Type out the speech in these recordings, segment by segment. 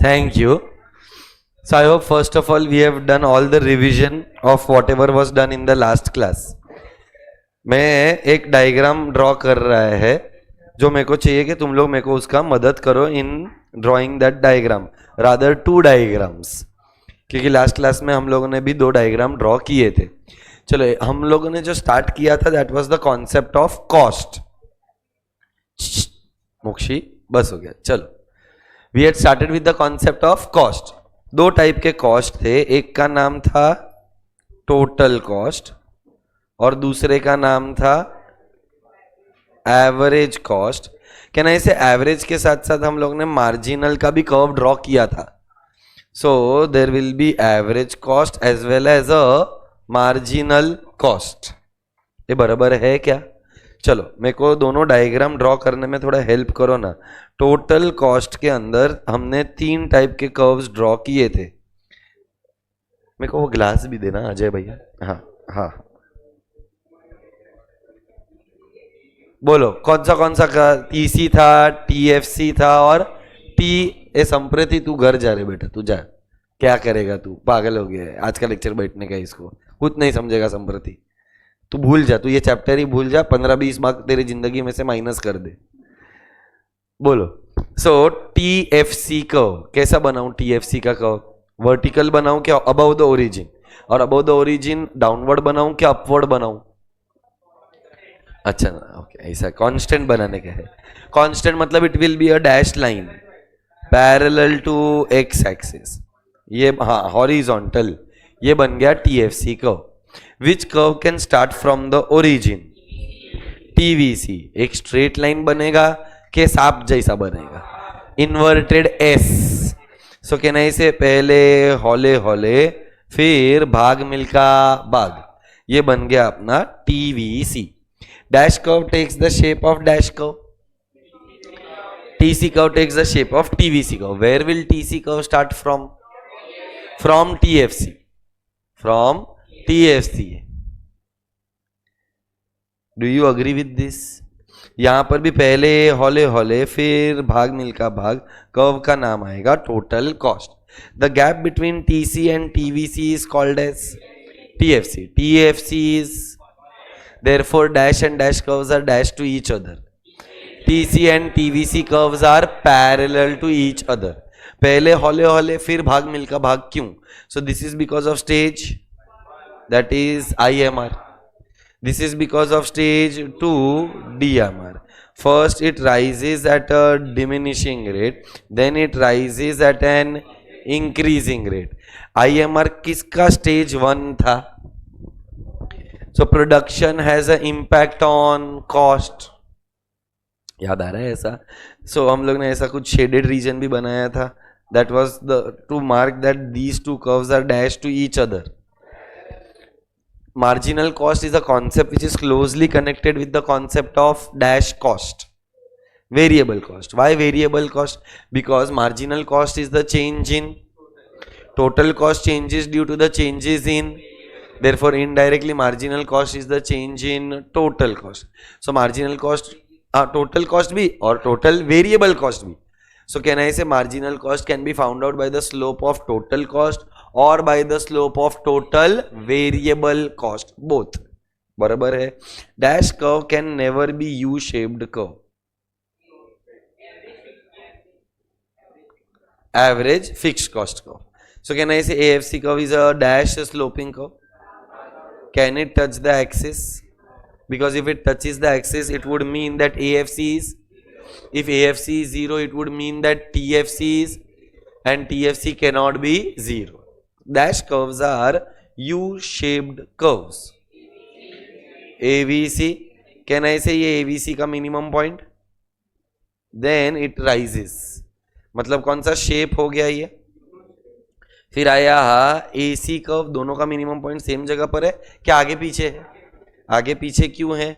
Thank you. So I hope first of all we have done all the revision of whatever was done in the last class. मैं एक diagram draw कर रहा है जो मेरे को चाहिए कि तुम लोग मेरे को उसका मदद करो in drawing that diagram, rather 2 diagrams, क्योंकि लास्ट क्लास में हम लोगों ने भी 2 डायग्राम ड्रॉ किए थे. चलो, हम लोगों ने जो स्टार्ट किया था that was the concept of cost. Mokshi बस हो गया. चलो, we had started with the concept of cost. 2 type के कॉस्ट थे. एक का नाम था टोटल कॉस्ट और दूसरे का नाम था एवरेज कॉस्ट. कहना इसे एवरेज के साथ साथ हम लोग ने मार्जिनल का भी कर्व ड्रॉ किया था. So there will be average cost as well as a marginal cost. ये बराबर है क्या? चलो, मेरे को दोनों डायग्राम ड्रॉ करने में थोड़ा हेल्प करो ना. टोटल कॉस्ट के अंदर हमने 3 टाइप के कर्व्स ड्रॉ किए थे. मेरे को वो ग्लास भी देना अजय भैया. हाँ हाँ, बोलो कौन सा टीसी था, टीएफसी था और टी. ए संप्रति, तू घर जा रहे बेटा, तू जा. क्या करेगा तू? पागल हो गया है आज का लेक्चर बैठने का. इसको कुछ नहीं समझेगा संप्रति. तू भूल जा, तू ये चैप्टर ही भूल जा. 15-20 मार्क तेरी जिंदगी में से माइनस कर दे. बोलो. सो टीएफसी कर्व कैसा बनाऊं? टीएफसी का कर्व वर्टिकल बनाऊं क्या अबव द ओरिजिन, और अबव द ओरिजिन डाउनवर्ड बनाऊं क्या अपवर्ड बनाऊं? अच्छा, ओके, ऐसा कांस्टेंट बनाने का है. कांस्टेंट मतलब it will be a dash line parallel to X axis. ये हाँ, हॉरिजॉन्टल. ये बन गया TFC curve. Which curve can start from the origin? TVC. एक स्ट्रेट लाइन बनेगा कि सांप जैसा बनेगा? Inverted S. सो कहना इसे पहले हौले हौले फिर भाग मिल्खा भाग. ये बन गया अपना TVC. Dash curve takes the shape of dash curve. TC curve takes the shape of TVC curve. Where will TC curve start from? From TFC. From TFC. Do you agree with this? यहां पर भी पहले हौले हौले फिर भाग मिल्खा भाग curve का नाम आएगा total cost. The gap between TC and TVC is called as TFC. TFC is, therefore dash and dash curves are dash to each other. TC and TVC curves are parallel to each other. पहले हौले हौले फिर भाग मिल्खा भाग क्यों? So this is because of stage, that is IMR. This is because of stage 2 DMR. First it rises at a diminishing rate, then it rises at an increasing rate. IMR किसका stage 1 था? So production has an impact on cost. याद आ रहा है ऐसा? So हम लोग ने ऐसा कुछ shaded region भी बनाया था. That was to mark that these 2 curves are dashed to each other. Marginal cost is a concept which is closely connected with the concept of dash cost. Variable cost. Why variable cost? Because marginal cost is the change in total cost changes due to the changes in, therefore indirectly marginal cost is the change in total cost. So marginal cost, total cost भी और total variable cost भी. So can I say marginal cost can be found out by the slope of total cost or by the slope of total variable cost, both. बराबर है. Dash curve can never be U-shaped curve. Average fixed cost curve. So can I say AFC curve is a dash sloping curve? Can it touch the axis? Because if it touches the axis, it would mean that AFC is, if AFC is 0, it would mean that TFC is, and TFC cannot be 0. Dash curves are U-shaped curves. AVC, can I say ये AVC का minimum point? Then it rises. मतलब कौन सा shape हो गया ये? फिर आया AC कर्व. दोनों का मिनिमम पॉइंट सेम जगह पर है क्या आगे पीछे है? आगे पीछे क्यों है?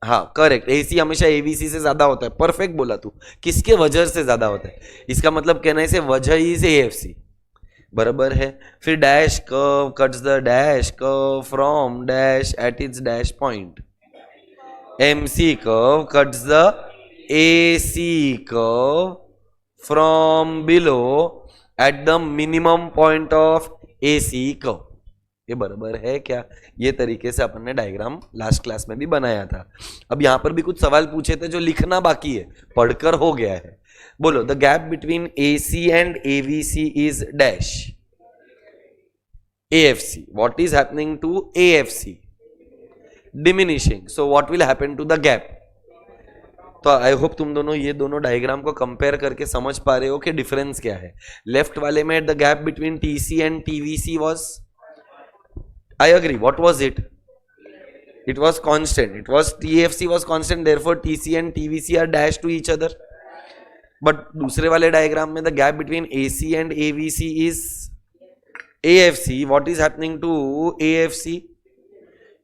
हाँ, करेक्ट. AC हमेशा AVC से ज्यादा होता है. परफेक्ट बोला तू. किसके वजह से ज्यादा होता है? इसका मतलब कहना है से वजह ही से AFC. बराबर है. फिर dash curve cuts the dash curve from dash at its dash point. MC curve cuts the AC curve from below at the minimum point of AC curve. ये बराबर है क्या? ये तरीके से अपन ने डायग्राम लास्ट क्लास में भी बनाया था. अब यहां पर भी कुछ सवाल पूछे थे जो लिखना बाकी है, पढ़कर हो गया है. बोलो, the gap between AC and AVC is dash AFC. What is happening to AFC? Diminishing. So what will happen to the gap? तो आई होप तुम दोनों ये दोनों डायग्राम को कंपेयर करके समझ पा रहे हो कि डिफरेंस क्या है. लेफ्ट वाले में the gap between TC and TVC was, I agree, what was it? It was constant. It was TFC was constant, therefore TC and TVC are dash to each other. But दूसरे वाले diagram में the gap between AC and AVC is AFC. What is happening to AFC?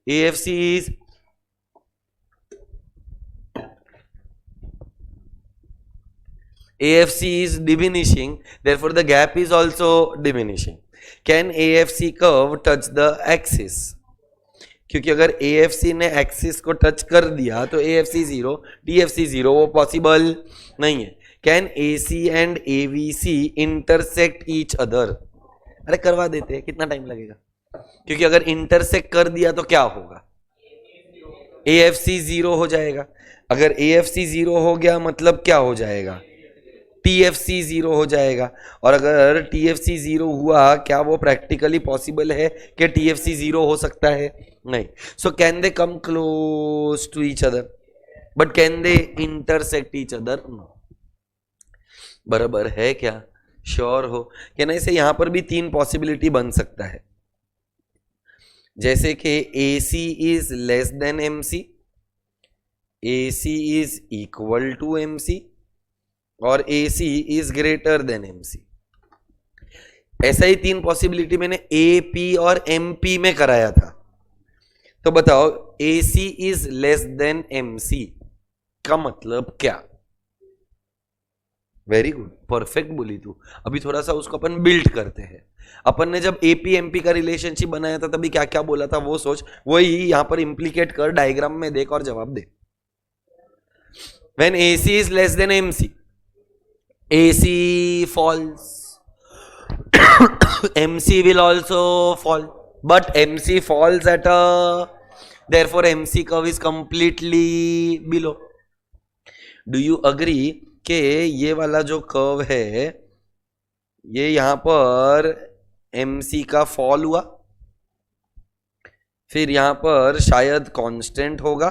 AFC is diminishing, therefore the gap is also diminishing. Can AFC curve touch the axis? क्योंकि अगर AFC ने axis को touch कर दिया तो AFC 0, TFC 0 वो possible नहीं है. Can AC and AVC intersect each other? अरे करवा देते हैं, कितना टाइम लगेगा? क्योंकि अगर इंटरसेक्ट कर दिया तो क्या होगा? AFC 0 हो जाएगा. अगर AFC 0 हो गया मतलब क्या हो जाएगा? TFC 0 हो जाएगा. और अगर TFC 0 हुआ, क्या वो प्रैक्टिकली पॉसिबल है कि TFC 0 हो सकता है? नहीं. So can they come close to each other, but can they intersect each other? No. बराबर है क्या? श्योर हो कि नहीं? से यहां पर भी तीन पॉसिबिलिटी बन सकता है, जैसे कि AC is less than MC, AC is equal to MC और AC is greater than MC. ऐसा ही तीन पॉसिबिलिटी मैंने AP और MP में कराया था. तो बताओ, AC is less than MC का मतलब क्या? वेरी गुड, परफेक्ट बोली तू. अभी थोड़ा सा उसको अपन बिल्ड करते हैं. अपन ने जब AP MP का रिलेशनशिप बनाया था तभी क्या क्या बोला था वो सोच, वही यहां पर इंप्लीकेट कर, डायग्राम में देख और जवाब दे. When AC is less than MC, AC falls, MC will also fall, but MC falls at a, therefore MC curve is completely below. Do you agree कि ये वाला जो कर्व है ये यहां पर MC का फॉल हुआ, फिर यहां पर शायद कांस्टेंट होगा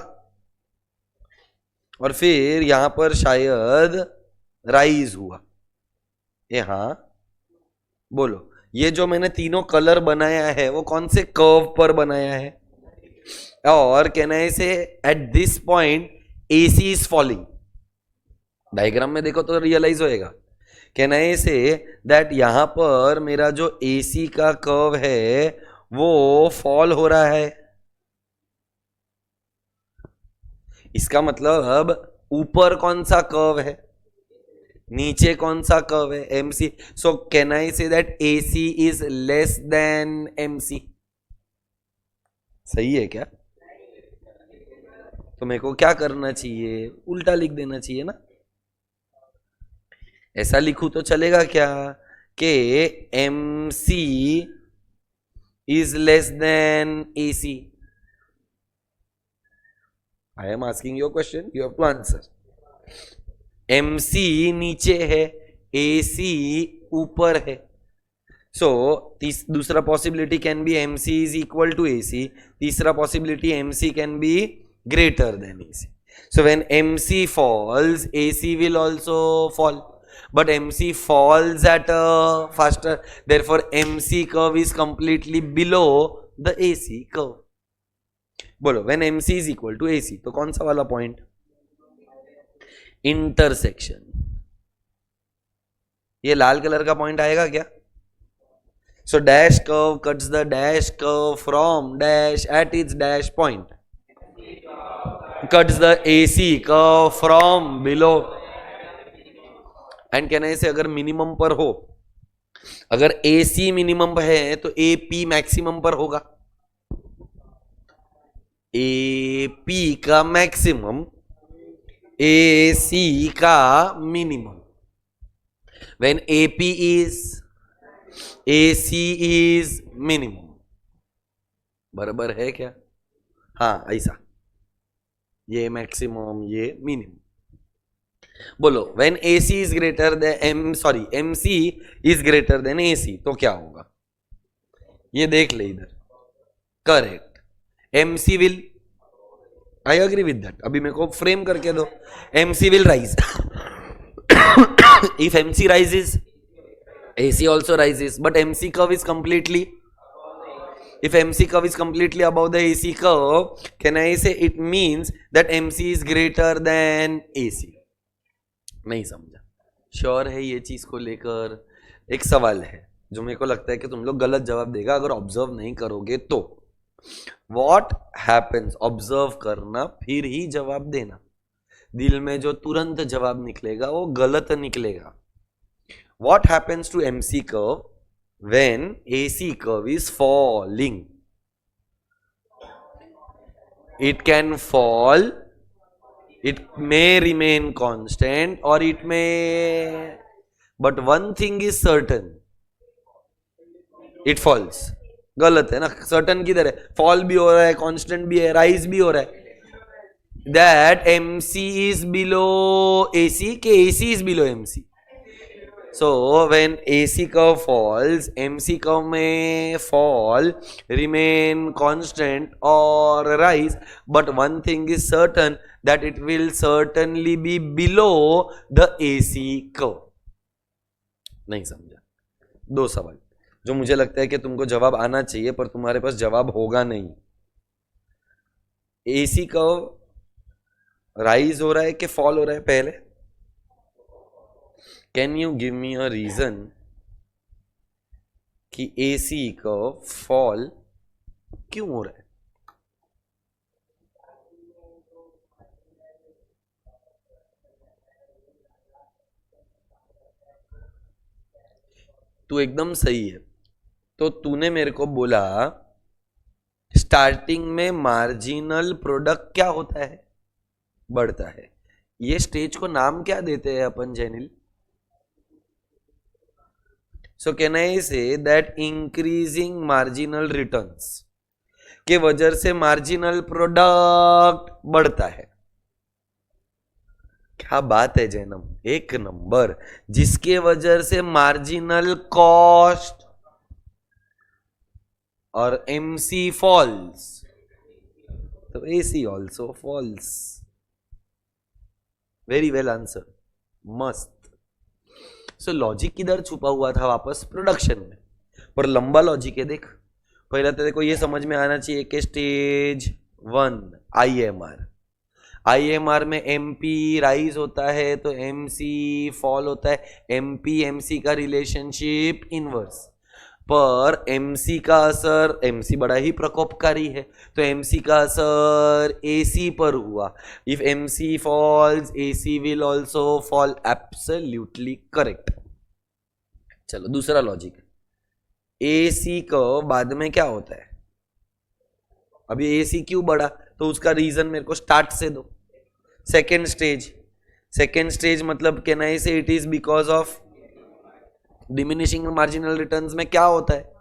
और फिर यहां पर शायद राइज हुआ. ये हाँ बोलो, ये जो मैंने तीनों कलर बनाया है वो कौन से कर्व पर बनाया है? और कहना से at this point AC is falling. Diagram में देखो तो रियलाइज होएगा. कहना से दैट यहां पर मेरा जो AC का कर्व है वो फॉल हो रहा है. इसका मतलब ऊपर कौन सा कर्व है, नीचे कौन सा कर्व है? MC. So can I say that AC is less than MC. सही है क्या? तो मेरे को क्या करना चाहिए? उल्टा लिख देना चाहिए ना. ऐसा लिखूं तो चलेगा क्या कि MC is less than AC? I am asking your question, you have to answer. MC नीचे है, AC ऊपर है. सो दूसरा possibility can be MC is equal to AC. तीसरा possibility MC can be greater than AC. So when MC falls, AC will also fall. But MC falls at a faster, therefore MC curve is completely below the AC curve. बोलो, when MC is equal to AC, तो कौन सा वाला point? Intersection. ये लाल colour का point आएगा क्या? So dash curve cuts the dash curve from dash at its dash point, cuts the AC curve from below. And कहना से अगर मिनिमम पर हो, अगर AC मिनिमम है तो AP मैक्सिमम पर होगा. AP का मैक्सिमम, AC का minimum. When AP is, AC is minimum. बराबर है क्या? हाँ ऐसा, ये मैक्सिमम ये मिनिमम. बोलो when AC is greater than MC is greater than AC तो क्या होगा? ये देख ले इधर. Correct. MC will, I agree with that. अभी मेरे को फ्रेम करके दो. MC will rise. If MC rises, AC also rises, but MC curve is completely, if MC curve is completely above the AC curve, can I say it means that MC is greater than AC? नहीं समझा. Sure है ये चीज को लेकर? एक सवाल है जो मेरे को लगता है कि तुम लोग गलत जवाब देगा अगर ऑब्जर्व नहीं करोगे तो. व्हाट हैपेंस, ऑब्जर्व करना फिर ही जवाब देना. दिल में जो तुरंत जवाब निकलेगा वो गलत निकलेगा. What happens to MC curve when AC curve is falling? It can fall, it may remain constant or it may, but one thing is certain, it falls. गलत है ना. certain किधर है? fall भी हो रहा है, constant भी है, rise भी हो रहा है. that MC is below AC के AC is below MC. So when AC curve falls, MC curve may fall, remain constant or rise, but one thing is certain that it will certainly be below the AC curve. नहीं समझा? दो सवाल जो मुझे लगता है कि तुमको जवाब आना चाहिए पर तुम्हारे पास जवाब होगा नहीं. AC कर्व राइज हो रहा है कि फॉल हो रहा है? पहले can you give me a reason कि AC कर्व फॉल क्यों हो रहा है? तू एकदम सही है. तो तूने मेरे को बोला स्टार्टिंग में मार्जिनल प्रोडक्ट क्या होता है? बढ़ता है. ये स्टेज को नाम क्या देते हैं अपन जेनिल? सो can I say that increasing marginal returns के वजह से मार्जिनल प्रोडक्ट बढ़ता है. क्या बात है जैनम, एक नंबर. जिसके वजह से मार्जिनल कॉस्ट और MC फॉल्स तो AC also falls. Very well answer, मस्त. सो लॉजिक किधर छुपा हुआ था? वापस प्रोडक्शन में. पर लंबा लॉजिक है. देख पहला तेरे को ये समझ में आना चाहिए कि स्टेज 1 IMR में MP राइज होता है तो MC फॉल होता है. MP MC का रिलेशनशिप इनवर्स. पर MC का असर, MC बड़ा ही प्रकोपकारी है तो MC का असर AC पर हुआ. If MC falls AC will also fall. Absolutely correct. चलो दूसरा लॉजिक. AC को बाद में क्या होता है? अभी AC क्यों बढ़ा? तो उसका रीजन मेरे को स्टार्ट से दो. सेकेंड स्टेज मतलब कैन आई से it is because of diminishing marginal returns में क्या होता है?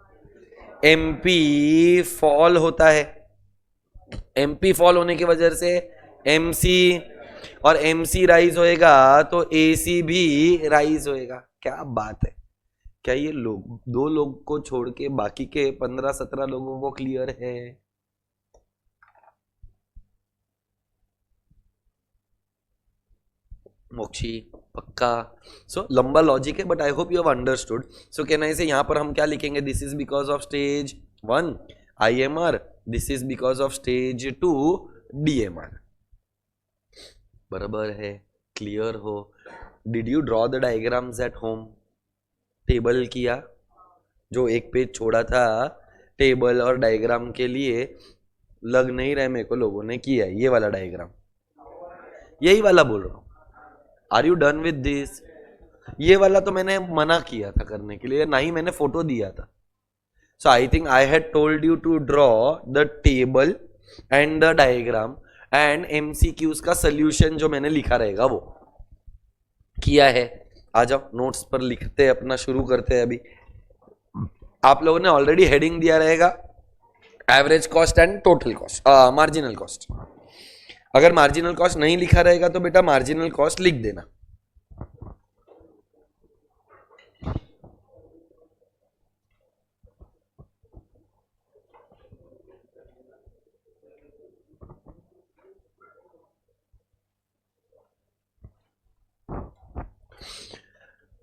MP फॉल होता है. MP फॉल होने की वजह से MC और MC राइज होएगा तो AC भी राइज होएगा. क्या बात है. क्या ये लोग, दो लोग को छोड़ के बाकी के 15-17 लोगों को क्लियर है? मोक्षी पक्का. सो लंबा लॉजिक है but I hope you have understood. So can I से यहां पर हम क्या लिखेंगे? This is because of stage 1 IMR, this is because of stage 2 DMR. बराबर है. क्लियर हो? Did you draw the diagrams at home? Table किया? जो एक पेज छोड़ा था टेबल और डायग्राम के लिए लग नहीं रहे मेरे को, लोगों ने किया. ये वाला डायग्राम, यही वाला बोल रहा हूं. Are you done with this? ये वाला तो मैंने मना किया था करने के लिए, ना ही मैंने फोटो दिया था. So I think I had told you to draw the table and the diagram and MCQs का सोल्यूशन जो मैंने लिखा रहेगा वो किया है. आ जाओ नोट्स पर लिखते अपना शुरू करते हैं अभी। आप लोगों ने ऑलरेडी हेडिंग दिया रहेगा average cost and total cost, marginal cost. अगर मार्जिनल कॉस्ट नहीं लिखा रहेगा तो बेटा मार्जिनल कॉस्ट लिख देना।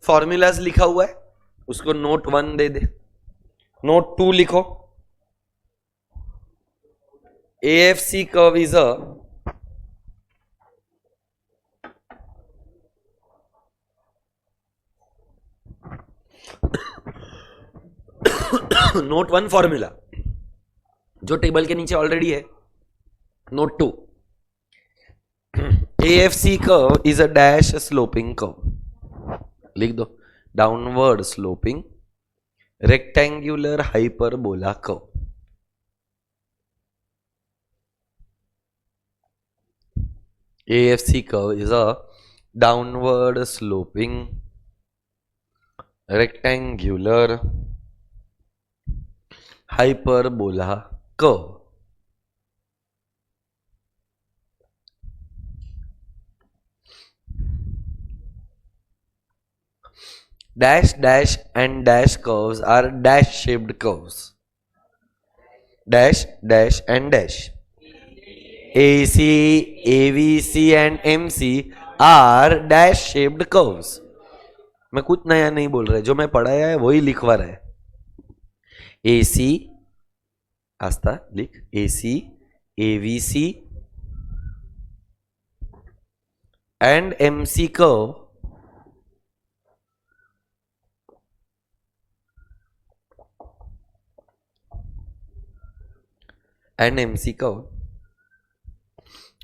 फॉर्मूलाज लिखा हुआ है उसको नोट 1 दे दे। नोट 2 लिखो, AFC curve is a note 1 formula जो टेबल के नीचे ऑलरेडी है। Note 2, AFC curve is a dash sloping curve, लिख दो, downward sloping rectangular hyperbola curve. AFC curve is a downward sloping rectangular hyperbola curve. Dash, dash and dash curves are dash shaped curves. Dash, dash and dash. AC, AVC and MC are dash shaped curves. मैं कुछ नया नहीं बोल रहा, जो मैं पढ़ाया है वही लिखवा रहा है। AC आस्था लिख, AC, AVC and MC curve and MC curve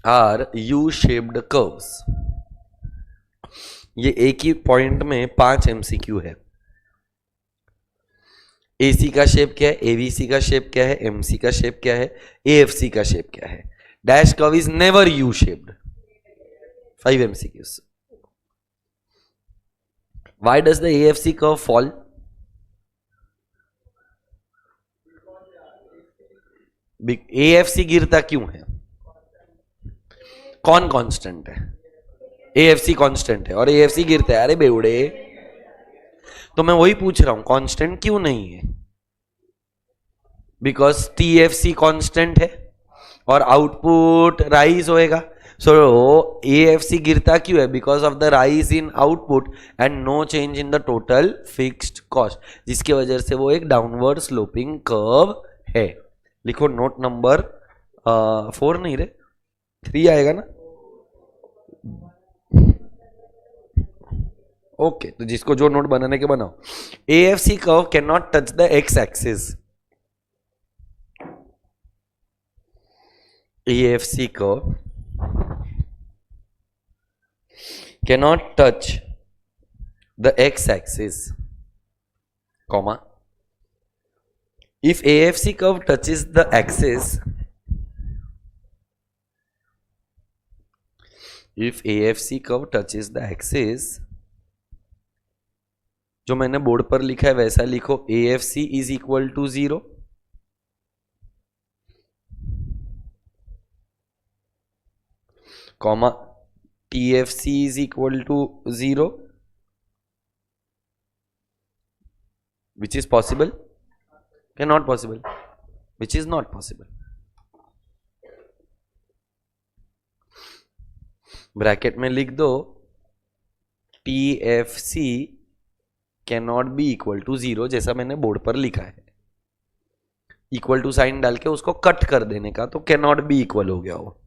are U-shaped curves. ये एक ही पॉइंट में 5 MCQ है। AC का शेप क्या है, AVC का शेप क्या है, MC का शेप क्या है, AFC का शेप क्या है। Dash curve is never U-shaped. 5 MCQs. Why does the AFC curve fall? AFC गिरता क्यों है? कौन कांस्टेंट है? AFC कांस्टेंट है और AFC गिरता है। अरे बेवड़े, तो मैं वही पूछ रहा हूं कांस्टेंट क्यों नहीं है? बिकॉज TFC कांस्टेंट है और आउटपुट राइज होएगा। सो AFC गिरता क्यों है? Because of the rise in output and no change in the total fixed cost, जिसकी वजह से वो एक डाउनवर्ड स्लोपिंग कर्व है। लिखो नोट नंबर 4 नहीं रे, 3 आएगा ना। ओके, तो जिसको जो नोट बनाने के बनाओ। AFC curve can not touch the x axis. AFC curve cannot touch the x-axis, comma. If AFC curve touches the axis, if AFC curve touches the axis, जो मैंने बोर्ड पर लिखा है वैसा लिखो। AFC is equal to 0, comma TFC is equal to 0, which is possible? Cannot possible, which is not possible. Bracket में लिख दो TFC cannot be equal to 0, जैसा मैंने बोर्ड पर लिखा है। इक्वल टू साइन डाल के उसको कट कर देने का, तो cannot be equal हो गया वो।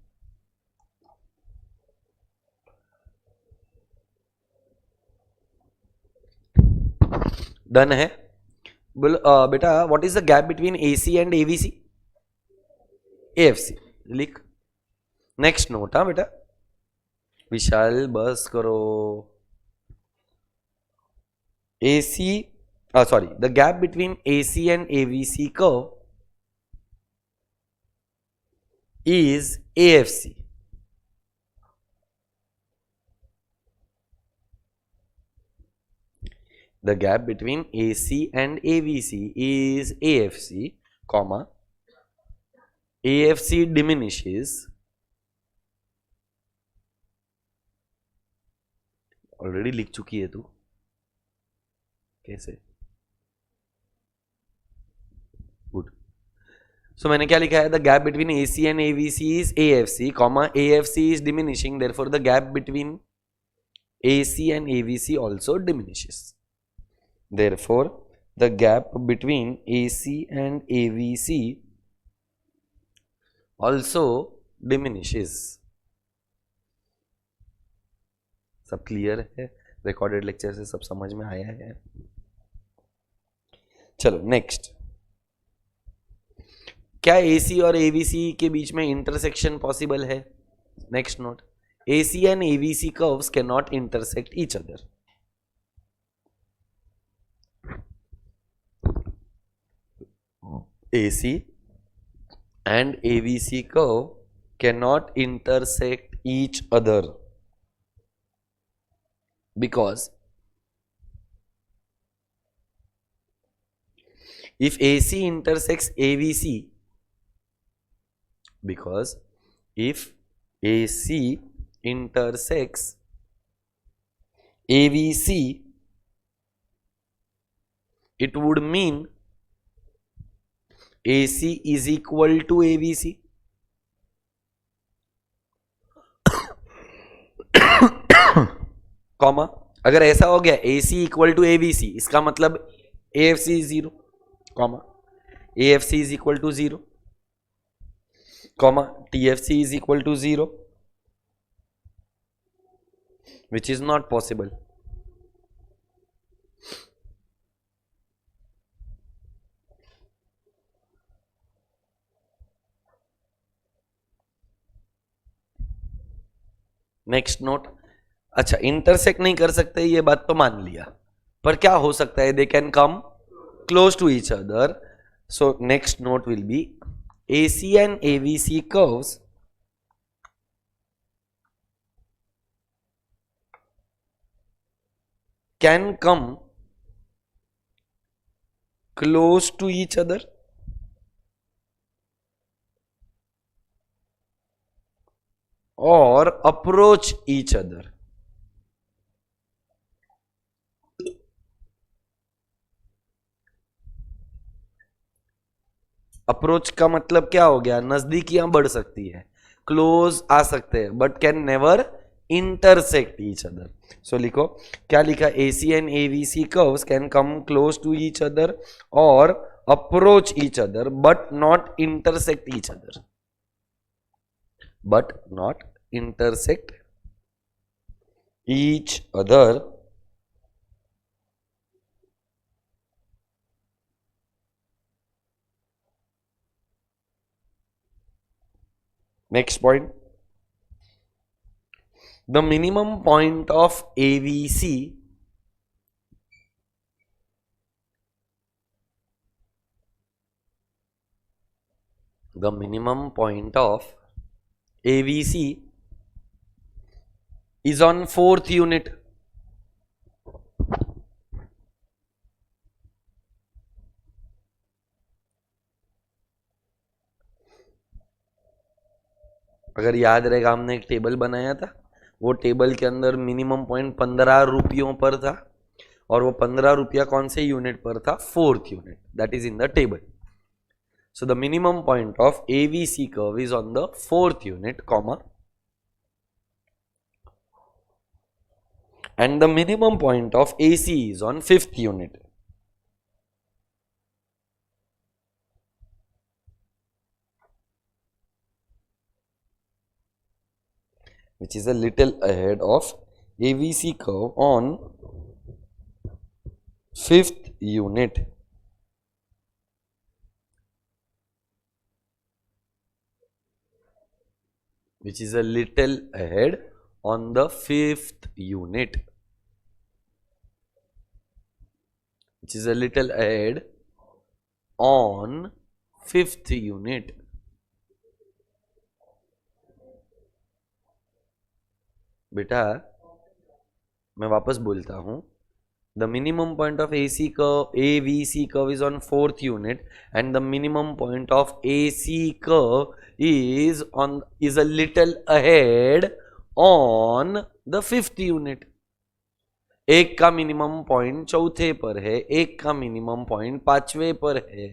डन है। बोलो बेटा what is the gap between AC and AVC? AFC लिख। नेक्स्ट नोट, हाँ बेटा विशाल बस करो। AC sorry, the gap between AC and AVC curve is AFC. the gap between AC and AVC is AFC, comma, AFC diminishes. Already लिख चुकी है तू, कैसे? गुड. सो मैंने क्या लिखा है? The gap between AC and AVC is AFC, comma, AFC is diminishing, therefore the gap between AC and AVC also diminishes. Therefore the gap between AC and AVC also diminishes. सब clear है? Recorded lecture से सब समझ में आया है? चलो next. क्या AC और AVC के बीच में इंटरसेक्शन पॉसिबल है? Next note. AC and AVC curves cannot intersect each other. AC and AVC curve cannot intersect each other because if AC intersects AVC, because if AC intersects AVC, it would mean AC is equal to AVC. Comma, अगर ऐसा हो गया AC equal to AVC, इसका मतलब AFC is 0, comma, AFC is equal to 0, comma, TFC is equal to 0, which is not possible. Next note. अच्छा, intersect नहीं कर सकते ये बात तो मान लिया, पर क्या हो सकता है? They can come close to each other. So next note will be AC and AVC curves can come close to each other or approach each other. Approach का मतलब क्या हो गया? नजदीकियां बढ़ सकती है, क्लोज आ सकते हैं, but can never intersect each other. So लिखो, क्या लिखा? AC and AVC curves can come close to each other और approach each other but not intersect each other. but not intersect each other next point. The minimum point of AVC is on 4th unit. अगर याद रहेगा, हमने एक table बनाया था, वो table के अंदर मिनिमम पॉइंट 15 रुपयों पर था, और वो 15 रुपया कौन से यूनिट पर था? 4th unit. That is in the table. So the minimum point of AVC curve is on the 4th unit, comma, and the minimum point of AC is on 5th unit. Which is a little ahead of AVC curve on 5th unit. Which is a little ahead on the 5th unit. Which is a little ahead on 5th unit. बेटा मैं वापस बोलता हूं, The minimum point of AC curve, AVC curve is on fourth unit, and the minimum point of AC curve is a little ahead on the fifth unit. एक का minimum point चौथे पर है, एक का मिनिमम पॉइंट पांचवे पर है.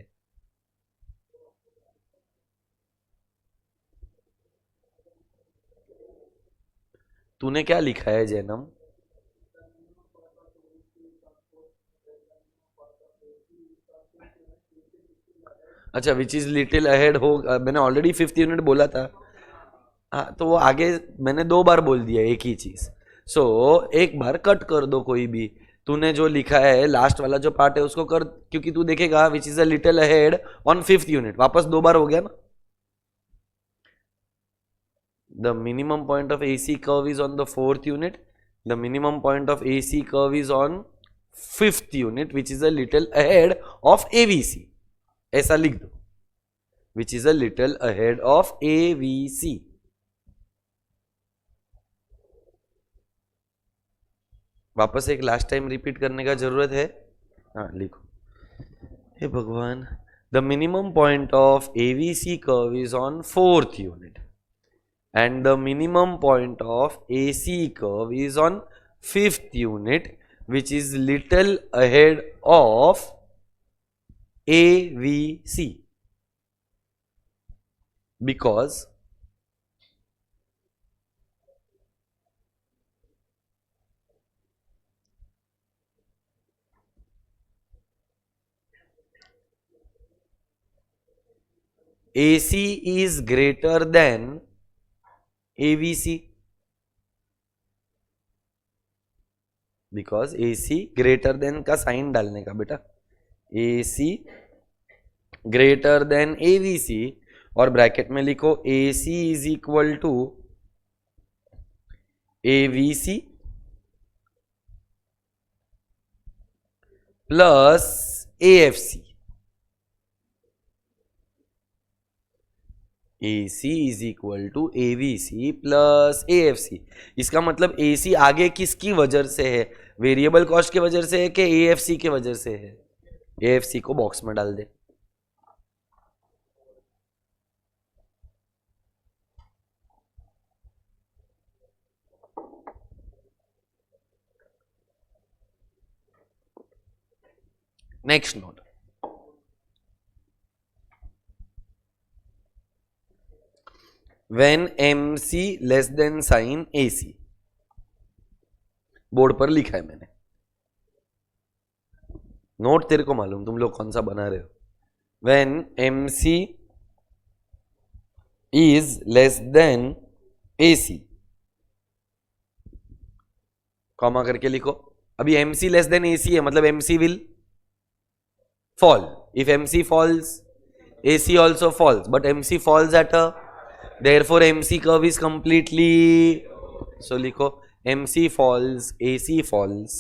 तूने क्या लिखा है जैनम? अच्छा, विच इज लिटिल अहेड हो, मैंने ऑलरेडी फिफ्थ यूनिट बोला था. हाँ, तो वो आगे मैंने 2 बार बोल दिया एक ही चीज. सो एक बार कट कर दो कोई भी. तूने जो लिखा है लास्ट वाला जो पार्ट है उसको कर, क्योंकि तू देखेगा which is a little ahead on fifth unit. वापस 2 बार हो गया ना. The minimum point of AC curve is on the fourth unit. The minimum point of AC curve is on fifth unit, which is a little ahead of AVC. ऐसा लिख दो, which is a little ahead of AVC. वापस एक last time repeat करने का जरूरत है. हाँ लिखो. हे भगवान. The minimum point of AVC curve is on fourth unit. And the minimum point of AC curve is on fifth unit, which is little ahead of AVC, because AC is greater than AVC, because AC greater than का sign डालने का बेटा. AC greater than AVC, और bracket में लिखो AC is equal to AVC plus AFC. AC is equal to AVC plus AFC. इसका मतलब AC आगे किसकी वजह से है? वेरिएबल कॉस्ट की वजह से है कि AFC की वजह से है? AFC को बॉक्स में डाल दे. Next note. When MC less than sign AC, board पर लिखा है मैंने. नोट तेरे को मालूम, तुम लोग कौन सा बना रहे हो. When MC is less than AC, comma करके लिखो. अभी MC लेस देन AC है, मतलब MC will fall. If MC falls, AC also falls, but MC falls at a, therefore MC curve is completely, so लिखो MC falls, AC falls.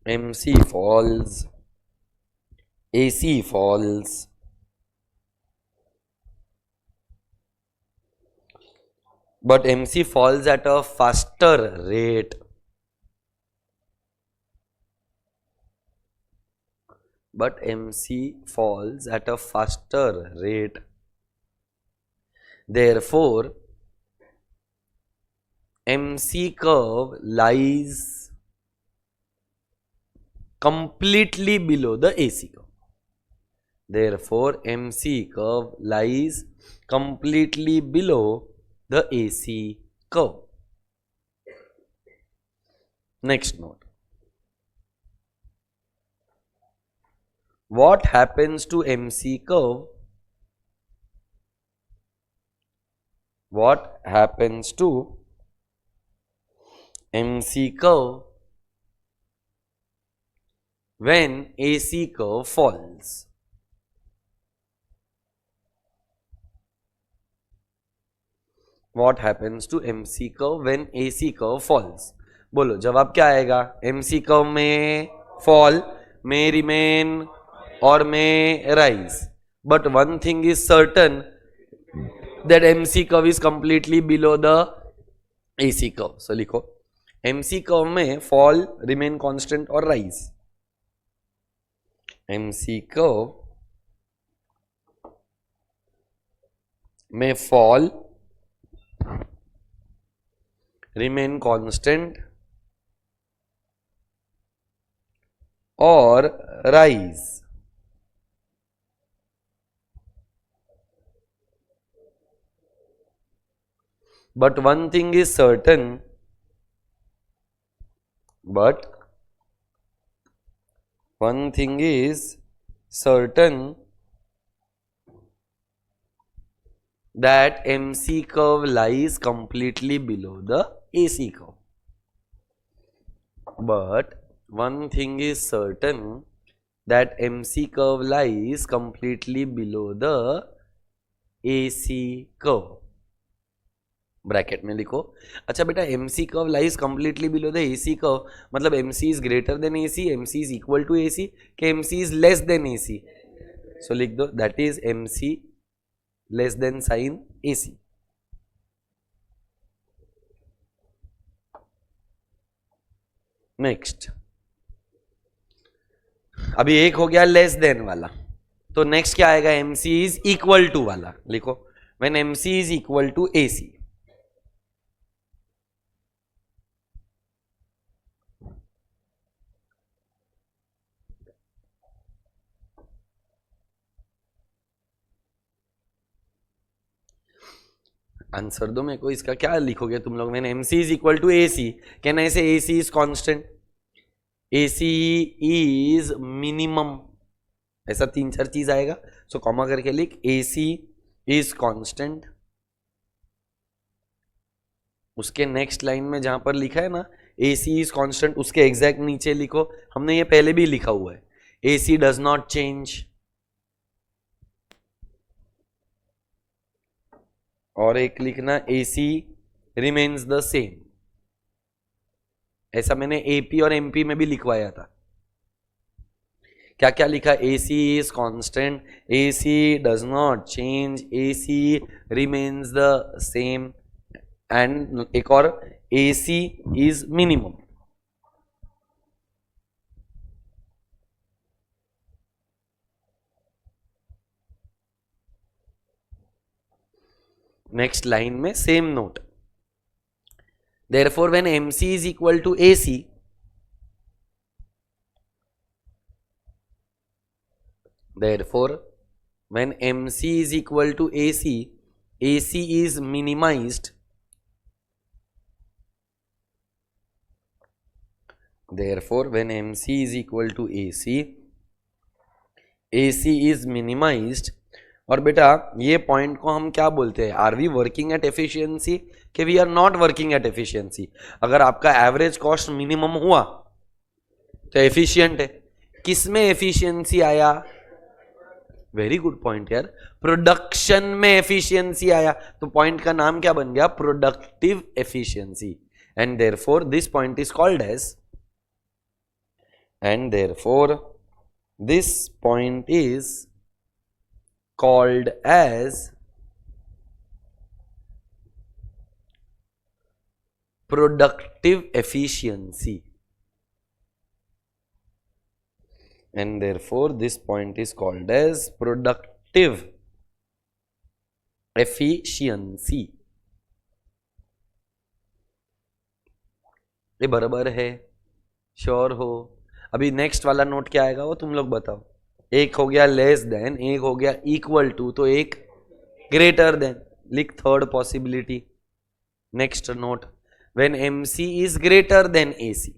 MC falls, AC falls. But MC falls at a faster rate. But MC falls at a faster rate. Therefore, MC curve lies completely below the AC curve. Therefore, MC curve lies completely below the AC curve. Next note. What happens to MC curve? What happens to MC curve when AC curve falls? What happens to MC curve when AC curve falls? बोलो जवाब क्या आएगा? MC curve में fall, may remain or may rise. But one thing is certain, that MC curve is completely below the AC curve. So लिखो MC curve में fall, remain constant और rise. MC curve में fall, remain constant और rise. But one thing is certain, that MC curve lies completely below the AC curve. But one thing is certain, that MC curve lies completely below the AC curve. Bracket में लिखो. अच्छा बेटा, MC curve lies completely below the AC curve, मतलब MC is greater than AC, MC is equal to AC कि MC is less than AC. So लिख दो that is MC less than sign AC. Next, अभी एक हो गया less than वाला, तो नेक्स्ट क्या आएगा? MC इज इक्वल टू वाला. लिखो when MC is equal to AC. Answer दो मेरे को, इसका क्या लिखोगे तुम लोग? मैंने MC is equal to AC, कहना ऐसे AC is constant, AC is minimum, ऐसा 3-4 चीज आएगा. सो कॉमा करके लिख AC इज कांस्टेंट. उसके नेक्स्ट लाइन में जहां पर लिखा है ना AC इज कांस्टेंट, उसके एग्जैक्ट नीचे लिखो, हमने ये पहले भी लिखा हुआ है, AC डज नॉट चेंज. और एक लिखना AC रिमेन्स द सेम. ऐसा मैंने AP और MP में भी लिखवाया था. क्या क्या लिखा? AC is constant, AC does not change, AC remains the same, and एक और AC is minimum. Next line में same note. Therefore when MC is equal to AC, therefore when MC is equal to AC, AC is minimized. Therefore when MC is equal to AC, AC is minimized. और बेटा ये point को हम क्या बोलते हैं? Are we working at efficiency कि we are not working at efficiency? अगर आपका एवरेज कॉस्ट मिनिमम हुआ तो एफिशिएंट है. किस में एफिशिएंसी आया? वेरी गुड पॉइंट यार, प्रोडक्शन में एफिशिएंसी आया, तो पॉइंट का नाम क्या बन गया? Productive efficiency. And therefore this point is called as, and therefore this point is called as productive efficiency, and therefore this point is called as productive efficiency. ये बराबर है? श्योर हो? अभी नेक्स्ट वाला नोट क्या आएगा वो तुम लोग बताओ. एक हो गया लेस देन, एक हो गया इक्वल टू, तो एक ग्रेटर देन. लिख third possibility. Next note, when MC is greater than AC.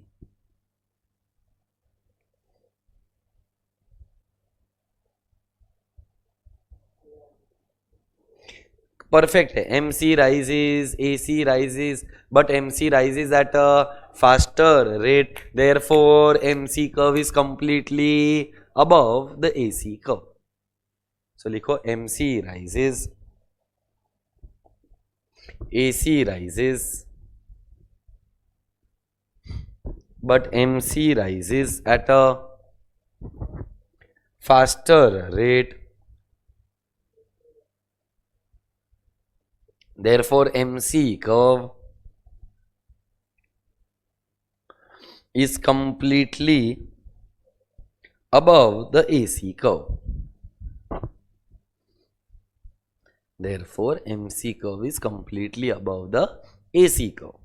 Perfect है. MC rises, AC rises, but MC rises at a faster rate. Therefore, MC curve is completely above the AC curve. So लिखो MC rises, AC rises, but MC rises at a faster rate Therefore, MC curve is completely above the AC curve. Therefore, MC curve is completely above the AC curve.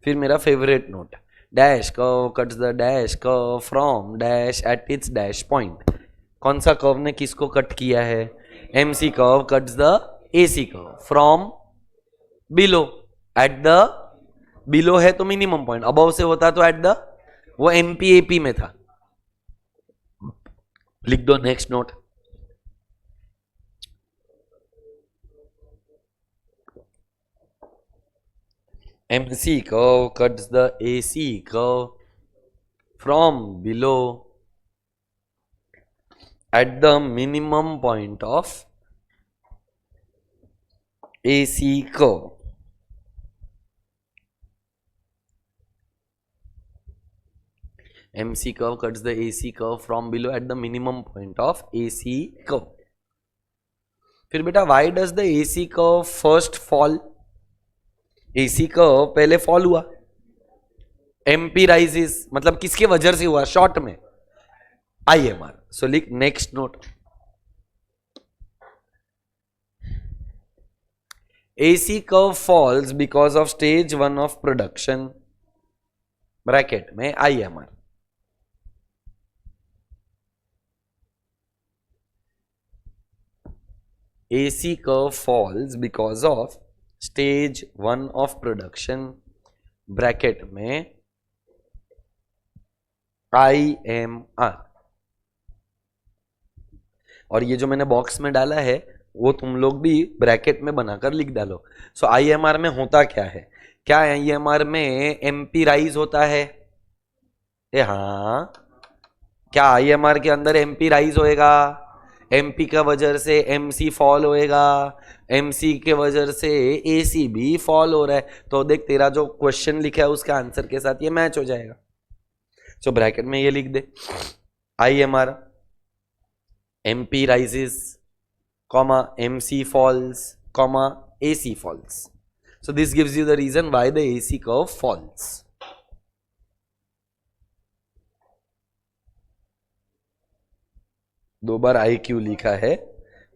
फिर मेरा favourite note, dash curve cuts the dash curve from dash at its dash point. कौन सा curve ने किसको cut किया है? MC curve cuts the AC curve from below. At the below है तो मिनिमम पॉइंट, अबव से होता तो एट द, वो MPAP में था. लिख दो next note. MC curve cuts the AC curve from below at the minimum point of AC curve. MC curve cuts the AC curve from below at the minimum point of AC curve. फिर बेटा why does the AC curve first fall? AC curve पहले fall हुआ, MP rises, मतलब किसके वजह से हुआ? Short में IMR. सो लिख next note. AC curve falls because of stage 1 of production, bracket में IMR. AC curve falls because of stage 1 of production, bracket में IMR. और ये जो मैंने बॉक्स में डाला है वो तुम लोग भी ब्रैकेट में बनाकर लिख डालो. सो IMR में होता क्या है? क्या IMR में MP राइज होता है? हाँ, क्या IMR के अंदर MP राइज होएगा? MP का वजह से MC फॉल होएगा, MC के वजह से AC भी फॉल हो रहा है. तो देख तेरा जो क्वेश्चन लिखा है उसका आंसर के साथ ये मैच हो जाएगा. सो ब्रैकेट में ये लिख दे, IMR MP rises, comma MC falls, comma AC falls. So this gives you the reason why the AC curve falls. दो बार IQ लिखा है,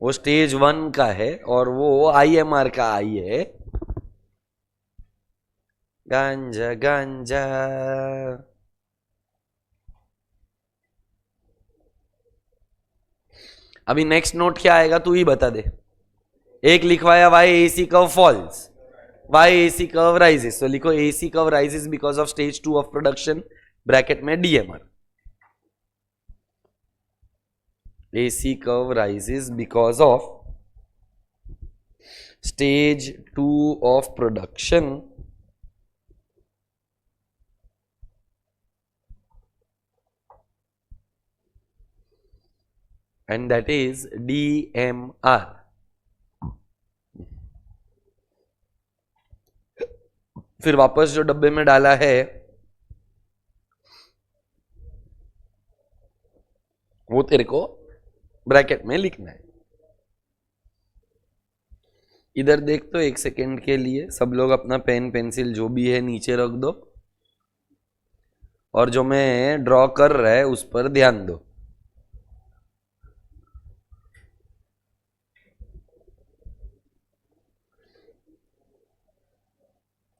वो स्टेज 1 का है और वो IMR का I है. गांजा गांजा. अभी नेक्स्ट नोट क्या आएगा तू ही बता दे. एक लिखवाया why AC curve falls, why AC curve rises. तो लिखो AC curve rises because of stage 2 of production, bracket में DMR. AC curve rises because of stage 2 of production, and that is DMR. फिर वापस जो डब्बे में डाला है वो तेरे को ब्रैकेट में लिखना है. इधर देख तो एक सेकेंड के लिए सब लोग अपना पेन पेंसिल जो भी है नीचे रख दो और जो मैं ड्रॉ कर रहा है उस पर ध्यान दो.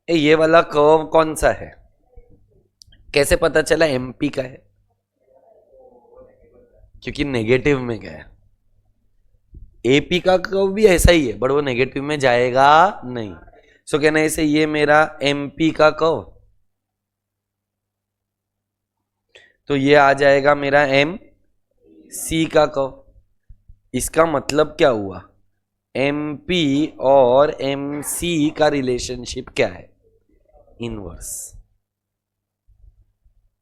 ये वाला कर्व कौन सा है? कैसे पता चला MP का है? क्योंकि नेगेटिव में गया. AP का कर्व भी ऐसा ही है बट वो नेगेटिव में जाएगा नहीं. सो कहना ऐसे ये मेरा MP का कर्व, तो ये आ जाएगा मेरा MC का कर्व. इसका मतलब क्या हुआ? MP और MC का रिलेशनशिप क्या है? इनवर्स.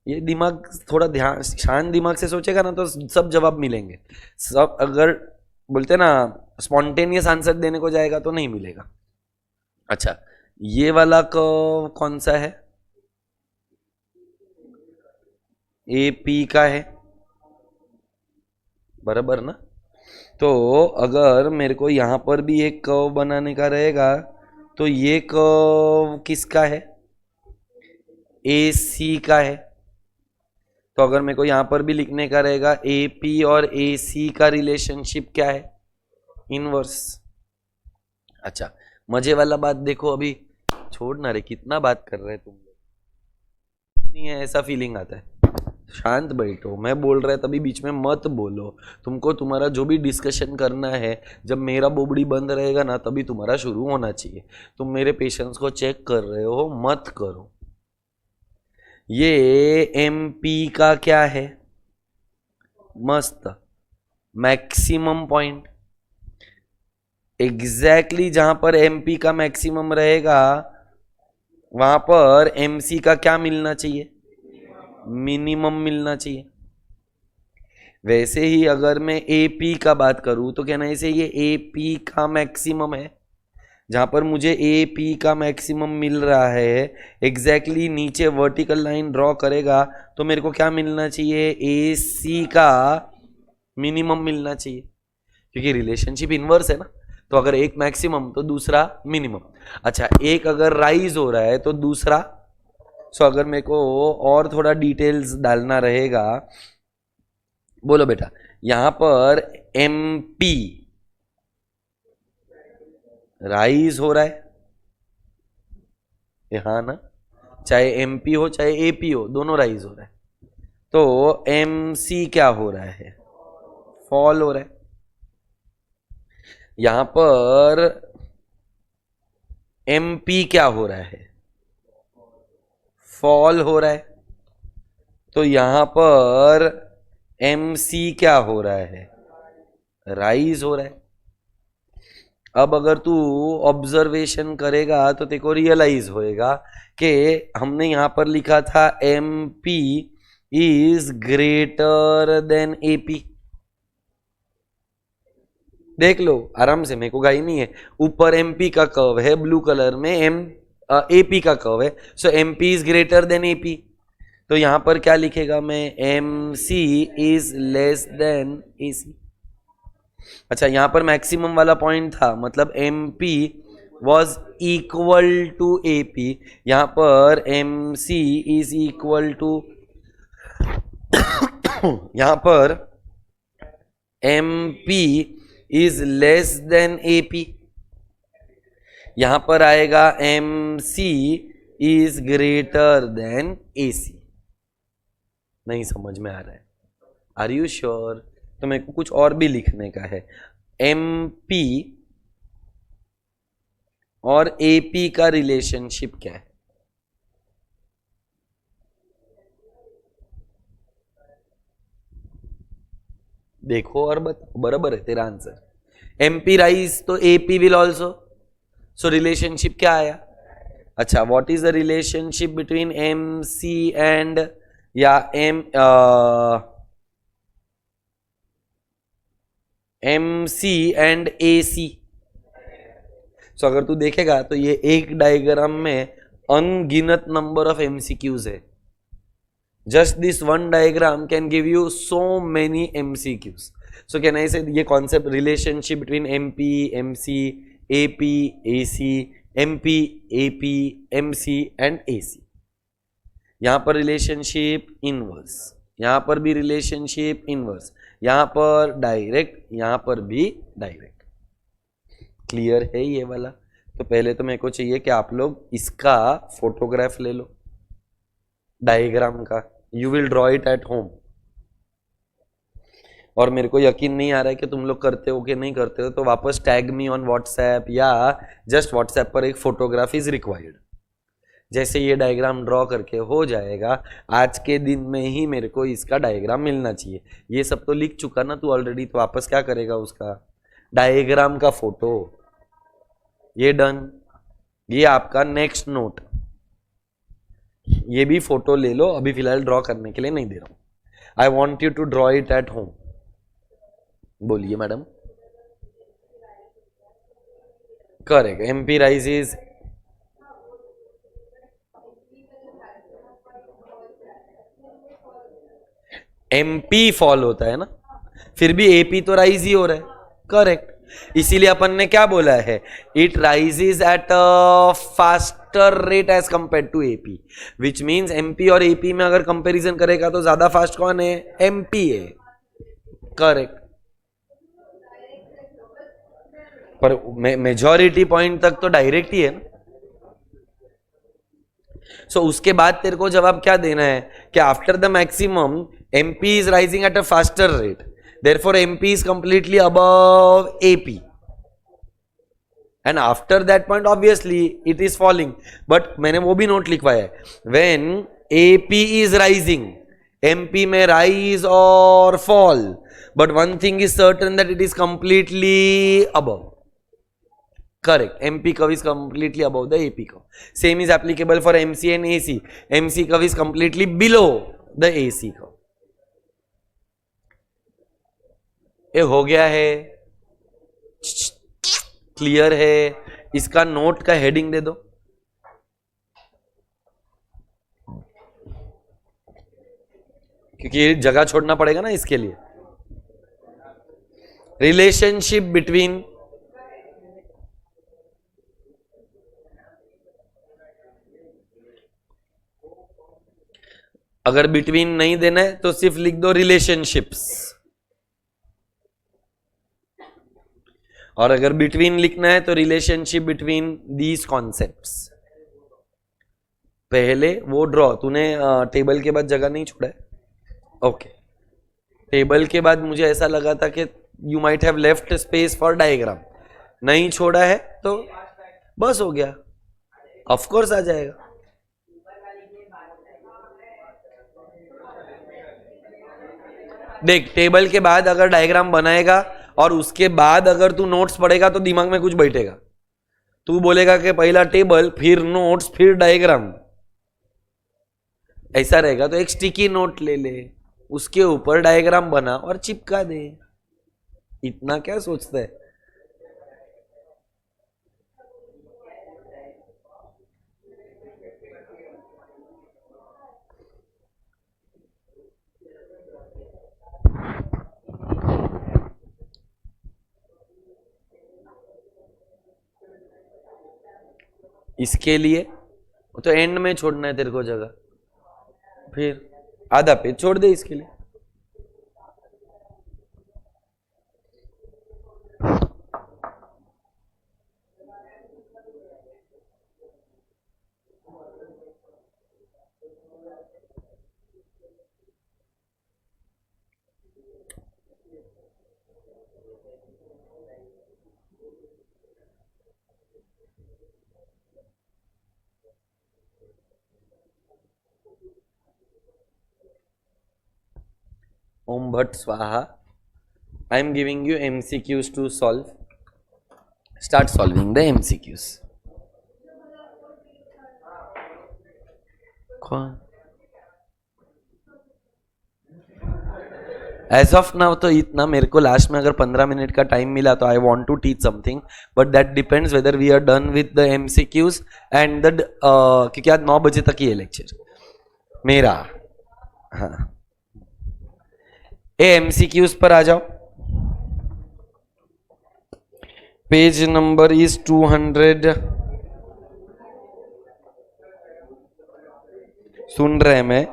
ये दिमाग थोड़ा ध्यान शांत दिमाग से सोचेगा ना तो सब जवाब मिलेंगे. सब अगर बोलते ना स्पॉन्टेनियस आंसर देने को जाएगा तो नहीं मिलेगा. अच्छा, ये वाला कर्व कौन सा है? AP का है, बराबर ना. तो अगर मेरे को यहाँ पर भी एक कर्व बनाने का रहेगा तो ये कर्व किसका है? ए सी का है। तो अगर मेरे को यहाँ पर भी लिखने का रहेगा ए पी और ए सी का रिलेशनशिप क्या है? इनवर्स। अच्छा, मजे वाला बात देखो, अभी छोड़ना रे, कितना बात कर रहे हैं तुम लोग, नहीं है ऐसा फीलिंग आता है। शांत बैठो, मैं बोल रहा है तभी बीच में मत बोलो। तुमको तुम्हारा जो भी डिस्कशन करना है, जब मेरा बोबड़ी बंद रहेगा ना तभी तुम्हारा शुरू होना चाहिए। तुम मेरे पेशेंस को चेक कर रहे हो, मत करो। ये एमपी का क्या है? मस्त मैक्सिमम पॉइंट। एग्जैक्टली जहां पर एमपी का मैक्सिमम रहेगा वहां पर एमसी का क्या मिलना चाहिए? मिनिमम मिलना चाहिए। वैसे ही अगर मैं एपी का बात करूं तो कहना ऐसे ये एपी का मैक्सिमम है। जहां पर मुझे एपी का मैक्सिमम मिल रहा है, एग्जैक्टली नीचे वर्टिकल लाइन ड्रॉ करेगा तो मेरे को क्या मिलना चाहिए? ए सी का मिनिमम मिलना चाहिए, क्योंकि रिलेशनशिप इनवर्स है ना। तो अगर एक मैक्सिमम तो दूसरा मिनिमम। अच्छा, एक अगर राइज हो रहा है तो दूसरा। सो अगर मेरे को और थोड़ा डिटेल्स डालना रहेगा, बोलो बेटा, यहां पर एमपी राइज हो रहा है यहां ना, चाहे एमपी हो चाहे एपी हो, दोनों राइज हो रहा है। तो एमसी क्या हो रहा है? फॉल हो रहा है। यहां पर एमपी क्या हो रहा है? फॉल हो रहा है। तो यहां पर एमसी क्या हो रहा है? राइज हो रहा है। अब अगर तू ऑब्जर्वेशन करेगा तो तेरे को रियलाइज होएगा कि हमने यहां पर लिखा था M P is greater than AP. देख लो आराम से, मेरे को गाई नहीं है। ऊपर एमपी का कर्व है ब्लू कलर में, एपी का कर्व है। So MP is greater than AP. तो यहां पर क्या लिखेगा मैं? M C is less than A C. अच्छा, यहां पर मैक्सिमम वाला पॉइंट था, मतलब M P was equal to A P. यहां पर M C is equal to यहां पर M P is less than A P. यहां पर आएगा M C is greater than A सी। नहीं समझ में आ रहा है? Are you sure? तो मेरे को कुछ और भी लिखने का है। एमपी और एपी का रिलेशनशिप क्या है? देखो और बराबर है तेरा आंसर। एमपी राइज तो AP will also. So relationship क्या आया? अच्छा, what is the relationship between M C and या M C and A C. So अगर तू देखेगा तो ये एक डायग्राम में अनगिनत नंबर ऑफ एमसीक्यूज है। Just this one diagram can give you so many MCQs. So can I say ये concept relationship between MP, MC, AP, AC, MP, AP, MC and AC. यहां पर रिलेशनशिप इनवर्स, यहां पर भी relationship inverse, यहां पर direct, यहां पर भी डायरेक्ट। क्लियर है ये वाला? तो पहले तो मेरे को चाहिए कि आप लोग इसका फोटोग्राफ ले लो, डायग्राम का। You will draw it at home. और मेरे को यकीन नहीं आ रहा है कि तुम लोग करते हो कि नहीं करते हो, तो वापस टैग मी ऑन व्हाट्सएप या जस्ट व्हाट्सएप पर एक फोटोग्राफ इज रिक्वायर्ड। जैसे ये डायग्राम ड्रॉ करके हो जाएगा, आज के दिन में ही मेरे को इसका डायग्राम मिलना चाहिए। ये सब तो लिख चुका ना तू ऑलरेडी, तो वापस क्या करेगा? उसका डायग्राम का फोटो। ये डन। ये आपका नेक्स्ट नोट, ये भी फोटो ले लो। अभी फिलहाल ड्रॉ करने के लिए नहीं दे रहा हूं। I want you to draw it at home. बोलिए madam. Correct. MP rise is MP fall होता है ना, फिर भी एपी तो राइज ही हो रहा है। करेक्ट. इसीलिए अपन ने क्या बोला है, it rises at a faster rate as compare to AP, which means MP और एपी में अगर कंपैरिजन करेगा तो ज्यादा फास्ट कौन है, एमपी है. करेक्ट. पर मेजॉरिटी पॉइंट तक तो डायरेक्ट ही है ना. सो उसके बाद तेरे को जवाब क्या देना है कि after the maximum MP is rising at a faster rate, therefore MP is completely above AP, and after that point obviously it is falling. But मैंने वो भी नोट लिखवाया है, when AP is rising, MP में rise और fall, but one thing is certain that it is completely above. Correct. MP curve is completely above the AP curve. Same is applicable for MC and AC. MC curve is completely below the AC curve. ये हो गया है, clear है. इसका note का heading दे दो. क्योंकि ये जगह छोड़ना पड़ेगा ना इसके लिए. रिलेशनशिप बिटवीन, अगर बिटवीन नहीं देना है तो सिर्फ लिख दो रिलेशनशिप्स, और अगर बिटवीन लिखना है तो रिलेशनशिप बिटवीन दीज कॉन्सेप्ट्स. पहले वो ड्रॉ, तूने टेबल के बाद जगह नहीं छोड़ा है. ओके. टेबल के बाद मुझे ऐसा लगा था कि you might have left space for diagram, नहीं छोड़ा है तो बस हो गया. ऑफ कोर्स आ जाएगा. देख, टेबल के बाद अगर डायग्राम बनाएगा और उसके बाद अगर तू नोट्स पढ़ेगा तो दिमाग में कुछ बैठेगा. तू बोलेगा कि पहला टेबल, फिर नोट्स, फिर डायग्राम, ऐसा रहेगा. तो एक स्टिकी नोट ले ले, उसके ऊपर डायग्राम बना और चिपका दे. इतना क्या सोचता है. इसके लिए तो एंड में छोड़ना है तेरे को जगह, फिर आधा पेज छोड़ दे इसके लिए. Om Bhatt Swaha. I am giving you MCQs to solve. Start solving the MCQs. As of now तो इतना. मेरे को लास्ट में अगर 15 मिनट का टाइम मिला तो I want to teach something, but that depends whether we are done with the MCQs and the, क्योंकि आज 9 बजे तक ही है लेक्चर मेरा. हाँ, MCQs पर आ जाओ. Page number is 200. सुन रहे मैं,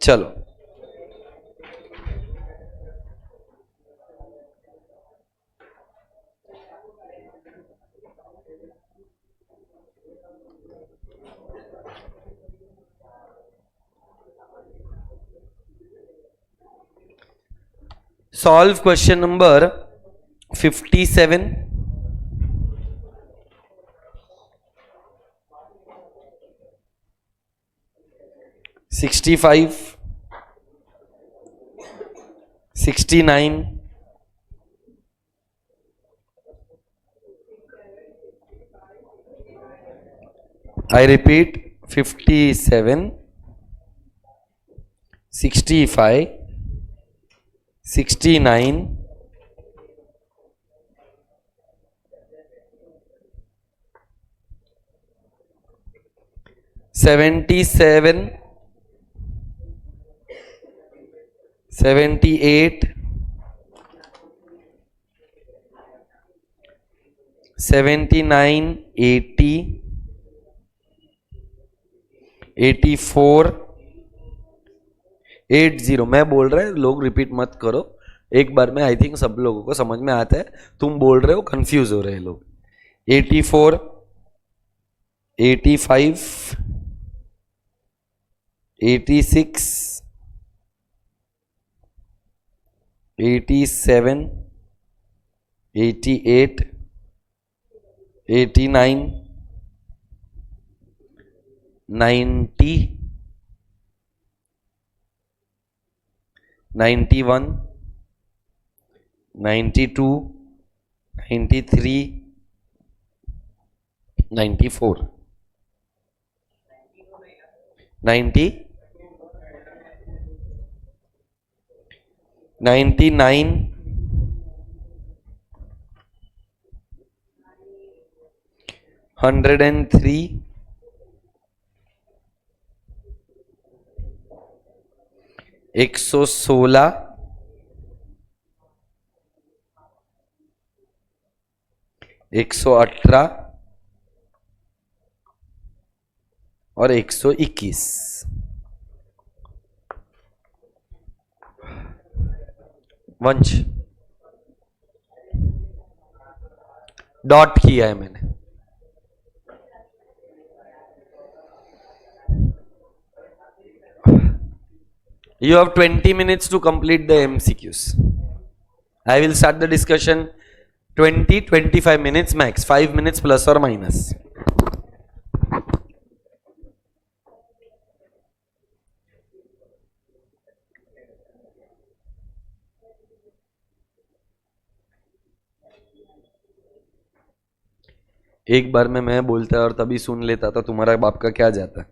चलो. Solve question number 57. (65), 69, 57, 65, 69, 77, 78, 79, 80, 84, 80। मैं बोल रहा है, लोग रिपीट मत करो एक बार में, आई थिंक सब लोगों को समझ में आता है। तुम बोल रहे हो, कंफ्यूज हो रहे हैं लोग। 84, 85, 86, 87, 88, 89, 90, 91, 92, 93, 94, 90, 99, 103, 116, 118 और 121। वंश डॉट किया है मैंने। You have 20 minutes to complete the MCQs. I will start the discussion 20-25 minutes max, 5 minutes plus or minus. एक बार में मैं बोलता और तभी सुन लेता तो तुम्हारा बाप का क्या जाता।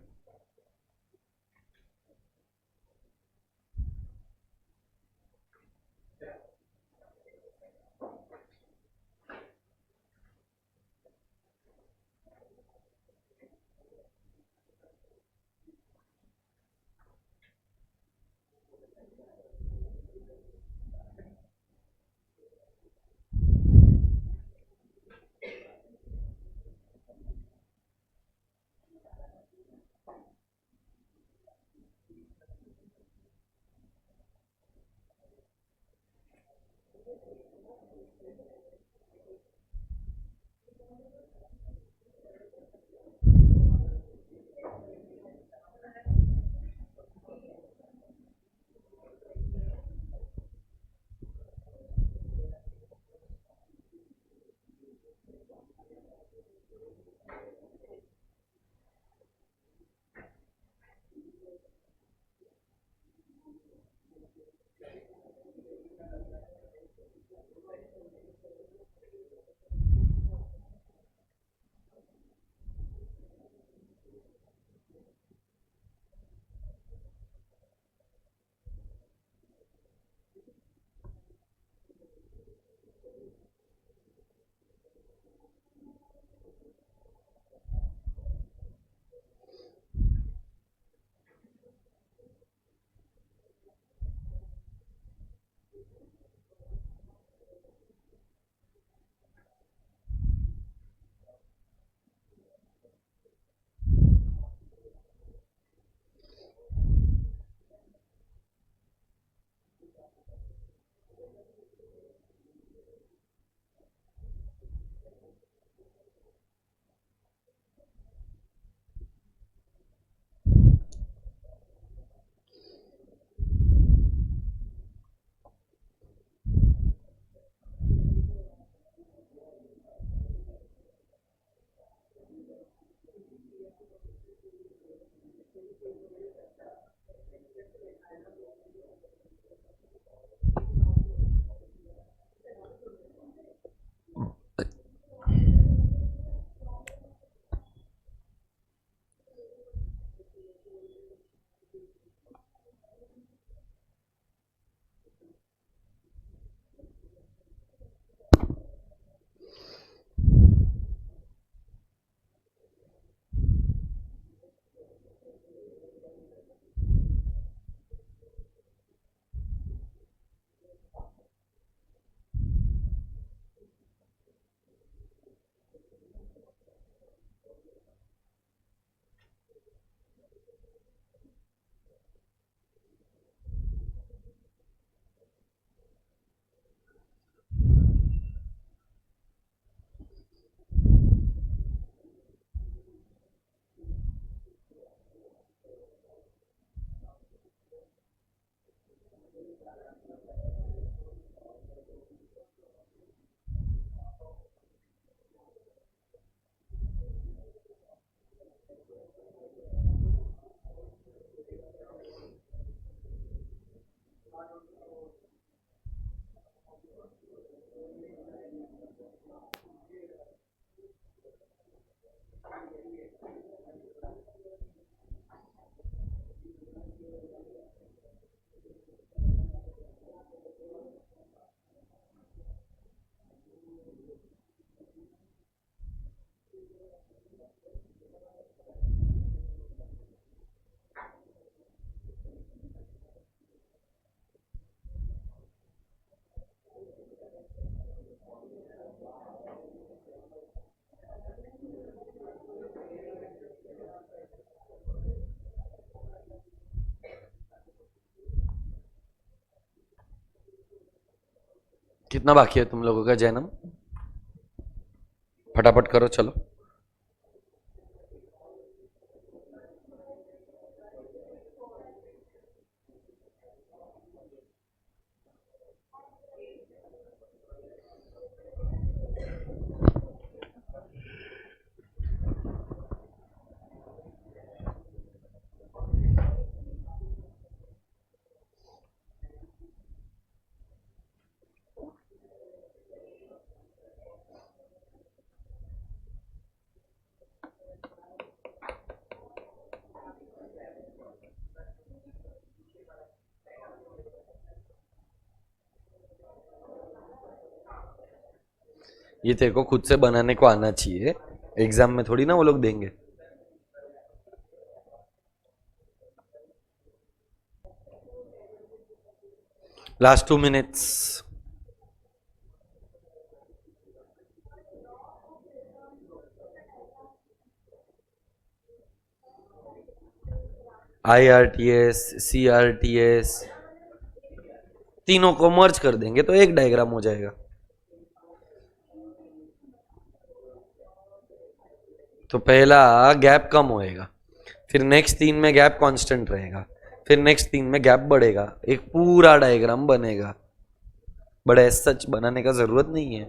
कितना बाकी है तुम लोगों का जन्म? फटाफट करो चलो। ये तेरे को खुद से बनाने को आना चाहिए, एग्जाम में थोड़ी ना वो लोग देंगे। Last 2 minutes. IRTS, CRTS तीनों को मर्ज कर देंगे तो एक डायग्राम हो जाएगा। तो पहला गैप कम होएगा, फिर नेक्स्ट 3 में गैप कांस्टेंट रहेगा, फिर नेक्स्ट 3 में गैप बढ़ेगा, एक पूरा डायग्राम बनेगा। बड़े सच बनाने का जरूरत नहीं है।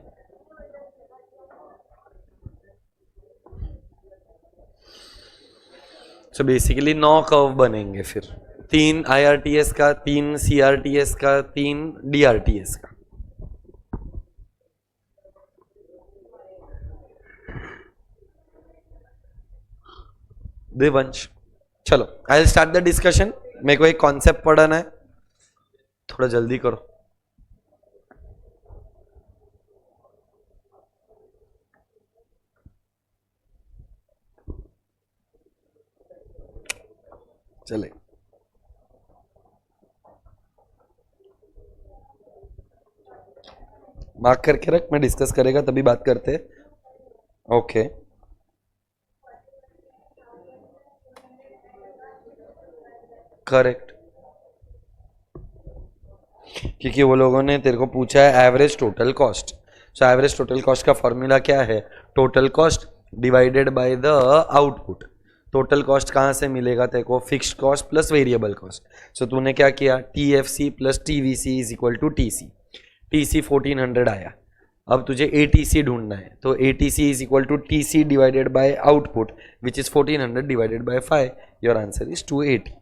तो बेसिकली 9 कर्व बनेंगे, फिर 3 IRTS का, 3 CRTS का, 3 DRTS का। देवंश चलो I will start the discussion. मेरे को एक कॉन्सेप्ट पढ़ाना है, थोड़ा जल्दी करो। चले मार्क करके रख, मैं डिस्कस करेगा तभी बात करते। ओके करेक्ट, क्योंकि वो लोगों ने तेरे को पूछा है average total cost. So average total cost का फॉर्मूला क्या है? Total cost divided by the output. Total cost कहाँ से मिलेगा तेरे को? Fixed cost plus variable cost. So तूने क्या किया? TFC plus TVC is equal to TC। TC 1400 आया, अब तुझे ATC ढूंढना है, तो ATC is equal to TC divided by output which is 1400 divided by 5। Your answer is 280।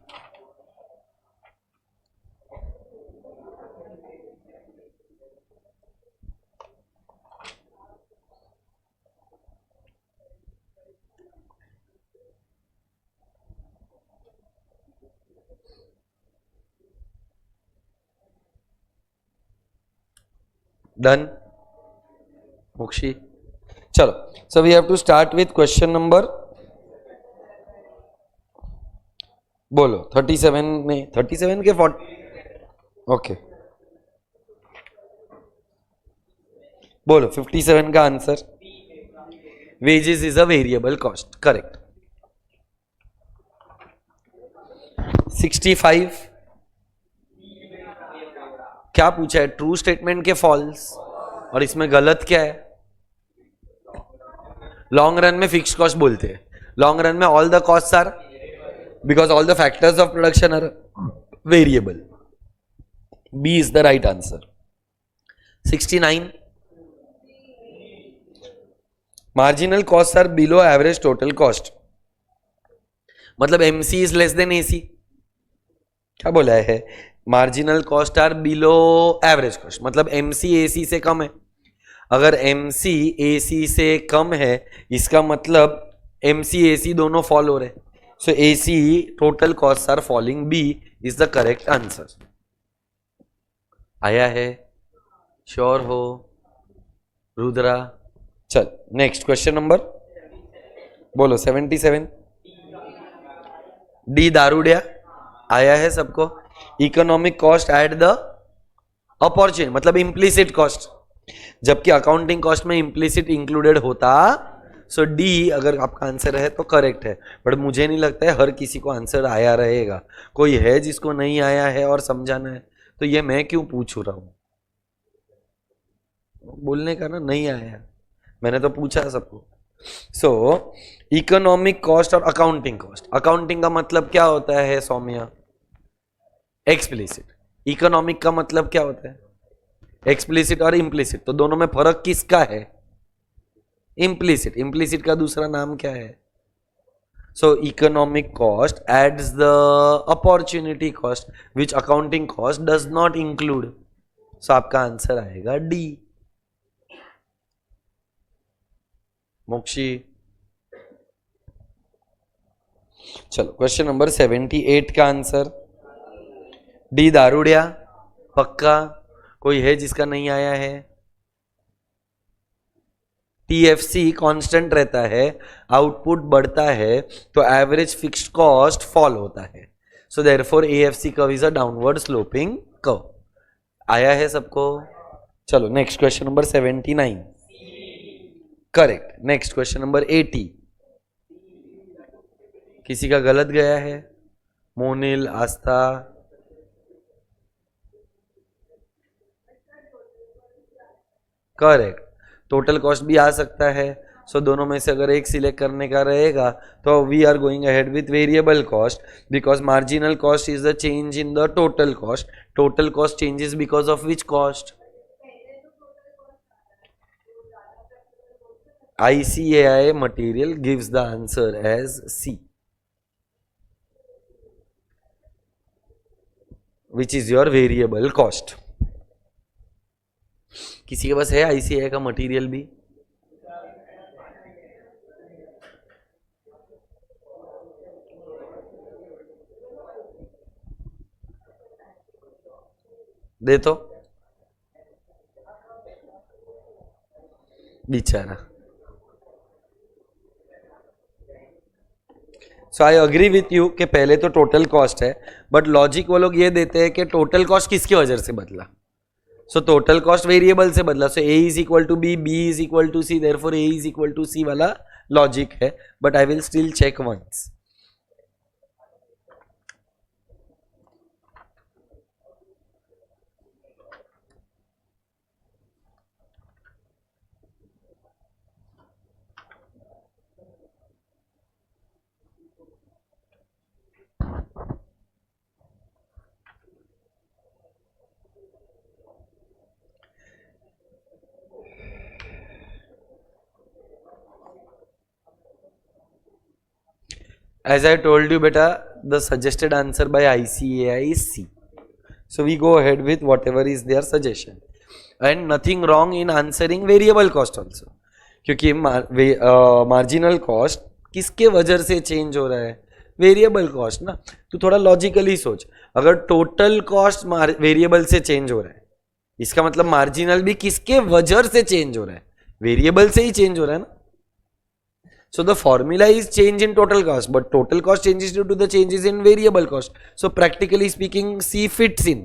Done Mokshi? चलो, so we have to start with question number, बोलो 37 में 37 के 40। ओके बोलो 57 का answer. Wages is a variable cost, correct. 65 क्या पूछा है? True statement के फॉल्स, और इसमें गलत क्या है? लॉन्ग रन में फिक्स्ड कॉस्ट बोलते हैं, लॉन्ग रन में all the cost are, because all the factors of production are variable. B is the right answer. 69 marginal cost are below average total cost, मतलब MC is less than AC। क्या बोला है? Marginal cost are below average cost, मतलब MC AC से कम है। अगर MC AC से कम है, इसका मतलब MC AC दोनों फॉल हो रहे, so AC total cost are falling, B is the correct answer. आया है? श्योर हो रुद्रा? चल नेक्स्ट क्वेश्चन नंबर बोलो 77। डी दारूडिया आया है सबको। Economic cost at the opportunity मतलब इम्प्लिसिट कॉस्ट, जबकि अकाउंटिंग कॉस्ट में इम्प्लिसिट इंक्लूडेड होता, सो डी अगर आपका आंसर है तो करेक्ट है। बट मुझे नहीं लगता है हर किसी को आंसर आया रहेगा, कोई है जिसको नहीं आया है और समझाना है, तो ये मैं क्यों पूछ रहा हूं, बोलने का ना, नहीं आया मैंने तो पूछा सबको। सो इकोनॉमिक कॉस्ट और अकाउंटिंग कॉस्ट, अकाउंटिंग का मतलब क्या होता है सौम्या? एक्सप्लिसिट। इकोनॉमिक का मतलब क्या होता है? एक्सप्लिसिट और इम्प्लिसिट। तो दोनों में फर्क किसका है? इम्प्लिसिट। इम्प्लिसिट का दूसरा नाम क्या है? So economic cost adds the opportunity cost which accounting cost does not include. So आपका आंसर आएगा डी। मोक्षी चलो क्वेश्चन नंबर 78 का आंसर डी दारूडिया। पक्का? कोई है जिसका नहीं आया है? टीएफसी कांस्टेंट रहता है, आउटपुट बढ़ता है तो एवरेज फिक्स्ड कॉस्ट फॉल होता है, so therefore AFC curve is a downward sloping curve. आया है सबको? चलो next question number 79 correct. Next question number 80 किसी का गलत गया है? मोनिल, आस्था, करेक्ट। टोटल कॉस्ट भी आ सकता है, सो दोनों में से अगर एक सिलेक्ट करने का रहेगा तो we are going ahead with variable cost because marginal cost is the change in the total cost. Total cost changes because of which cost? ICAI material gives the answer as C, which is your variable cost. किसी के पास है ICAI का material भी? दे तो बेचारा। सो I agree with you कि पहले तो टोटल कॉस्ट है, बट लॉजिक वो लोग ये देते हैं कि टोटल कॉस्ट किसकी वजह से बदला। सो टोटल कॉस्ट वेरिएबल से बदला, so A is equal to B, B is equal to C, therefore A is equal to C वाला लॉजिक है, but I will still check once. As I told you beta, the suggested answer by ICAI is C. So we go ahead with whatever is their suggestion. And nothing wrong in answering variable cost also. क्योंकि marginal cost किसके वजह से change हो रहा है? Variable cost ना। तो थोड़ा लॉजिकली सोच, अगर टोटल कॉस्ट वेरिएबल से चेंज हो रहा है, इसका मतलब मार्जिनल भी किसके वजह से चेंज हो रहा है? वेरिएबल से ही चेंज हो रहा है ना। So the formula is change in total cost, but total cost changes due to the changes in variable cost. So practically speaking, C fits in.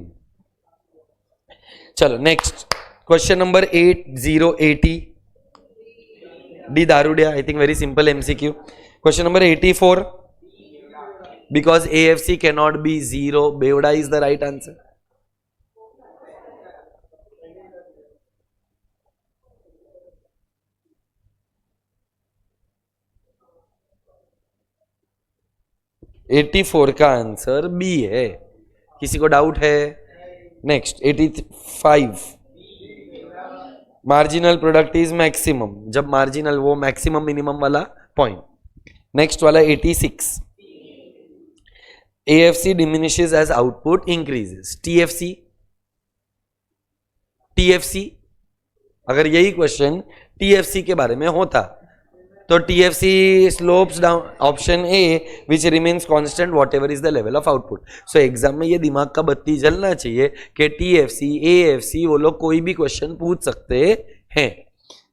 चलो next question number 8080 D Darudia. I think very simple MCQ. Question number 84. Because AFC cannot be 0, Bevda is the right answer. Eighty 84 का answer B है। किसी को doubt है? Next 85 marginal product is maximum, जब marginal वो maximum minimum वाला point. Next वाला 86 AFC diminishes as output increases. TFC अगर यही क्वेश्चन TFC के बारे में होता तो TFC slopes down, option A which remains constant what ever is the level of output. So exam में ये दिमाग का बत्ती जलना चाहिए कि TFC AFC वो लोग कोई भी क्वेश्चन पूछ सकते हैं.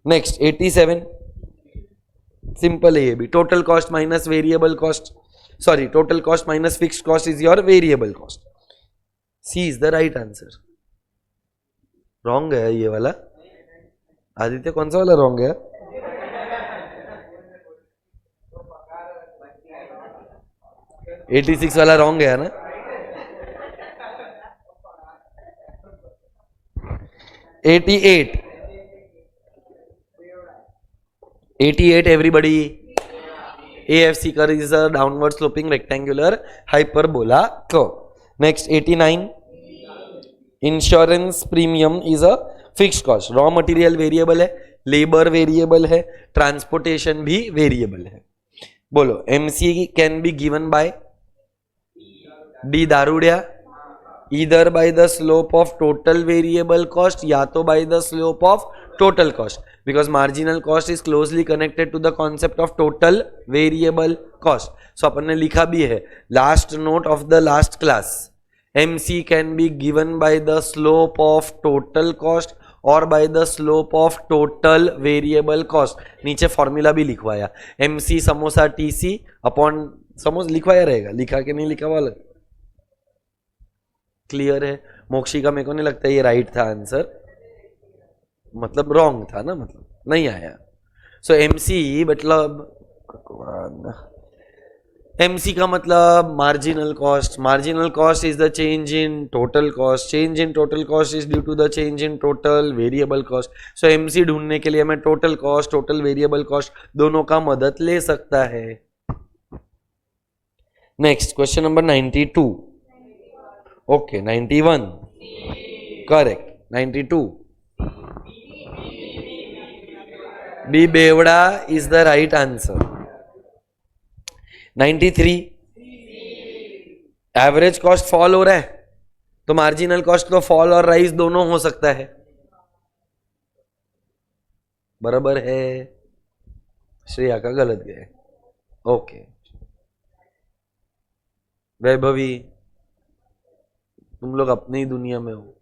नेक्स्ट 87, सिंपल है ये भी. Total cost minus variable cost, sorry total cost minus fixed cost is your variable cost. C is the right answer. Wrong है ये वाला. आदित्य कौन सा वाला रॉन्ग है? $86 वाला रॉन्ग है ना. $88 everybody. AFC curve is a downward sloping rectangular hyperbola curve. Next 89, insurance premium is a fixed cost. Raw material variable है, labor variable है, transportation भी variable है. बोलो MC can be given by D दारूडिया, either by the slope of total variable cost या तो by the slope of total cost, because marginal cost is closely connected to the concept of total variable cost. So अपन ने लिखा भी है last note of the last class, MC can be given by the slope of total cost और by the slope of total variable cost. नीचे formula भी लिखवाया, MC samosa TC upon samosa लिखवाया रहेगा, लिखा के नहीं लिखा वाला. क्लियर है. मोक्षी का मेरे को नहीं लगता ये राइट था आंसर, मतलब रॉन्ग था ना, मतलब नहीं आया. सो MC मतलब MC का मतलब marginal cost. Marginal cost is the change in total cost. Change in total cost is due to the change in total variable cost. So MC ढूंढने के लिए मैं total cost, total variable cost दोनों का मदद ले सकता है. Next question number 92. Okay 91 correct. 92 B बेवड़ा is the right answer. 93 average cost fall हो रहा है तो मार्जिनल कॉस्ट तो फॉल और राइज दोनों हो सकता है. बराबर है. श्रेया का गलत गया. ओके वैभवी तुम लोग अपनी ही दुनिया में हो.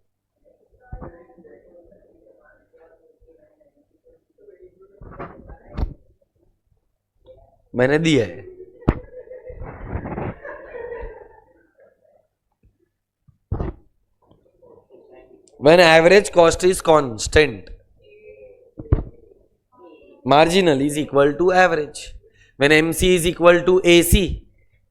मैंने दिया है. When average cost is constant, marginal is equal to average. When MC is equal to AC,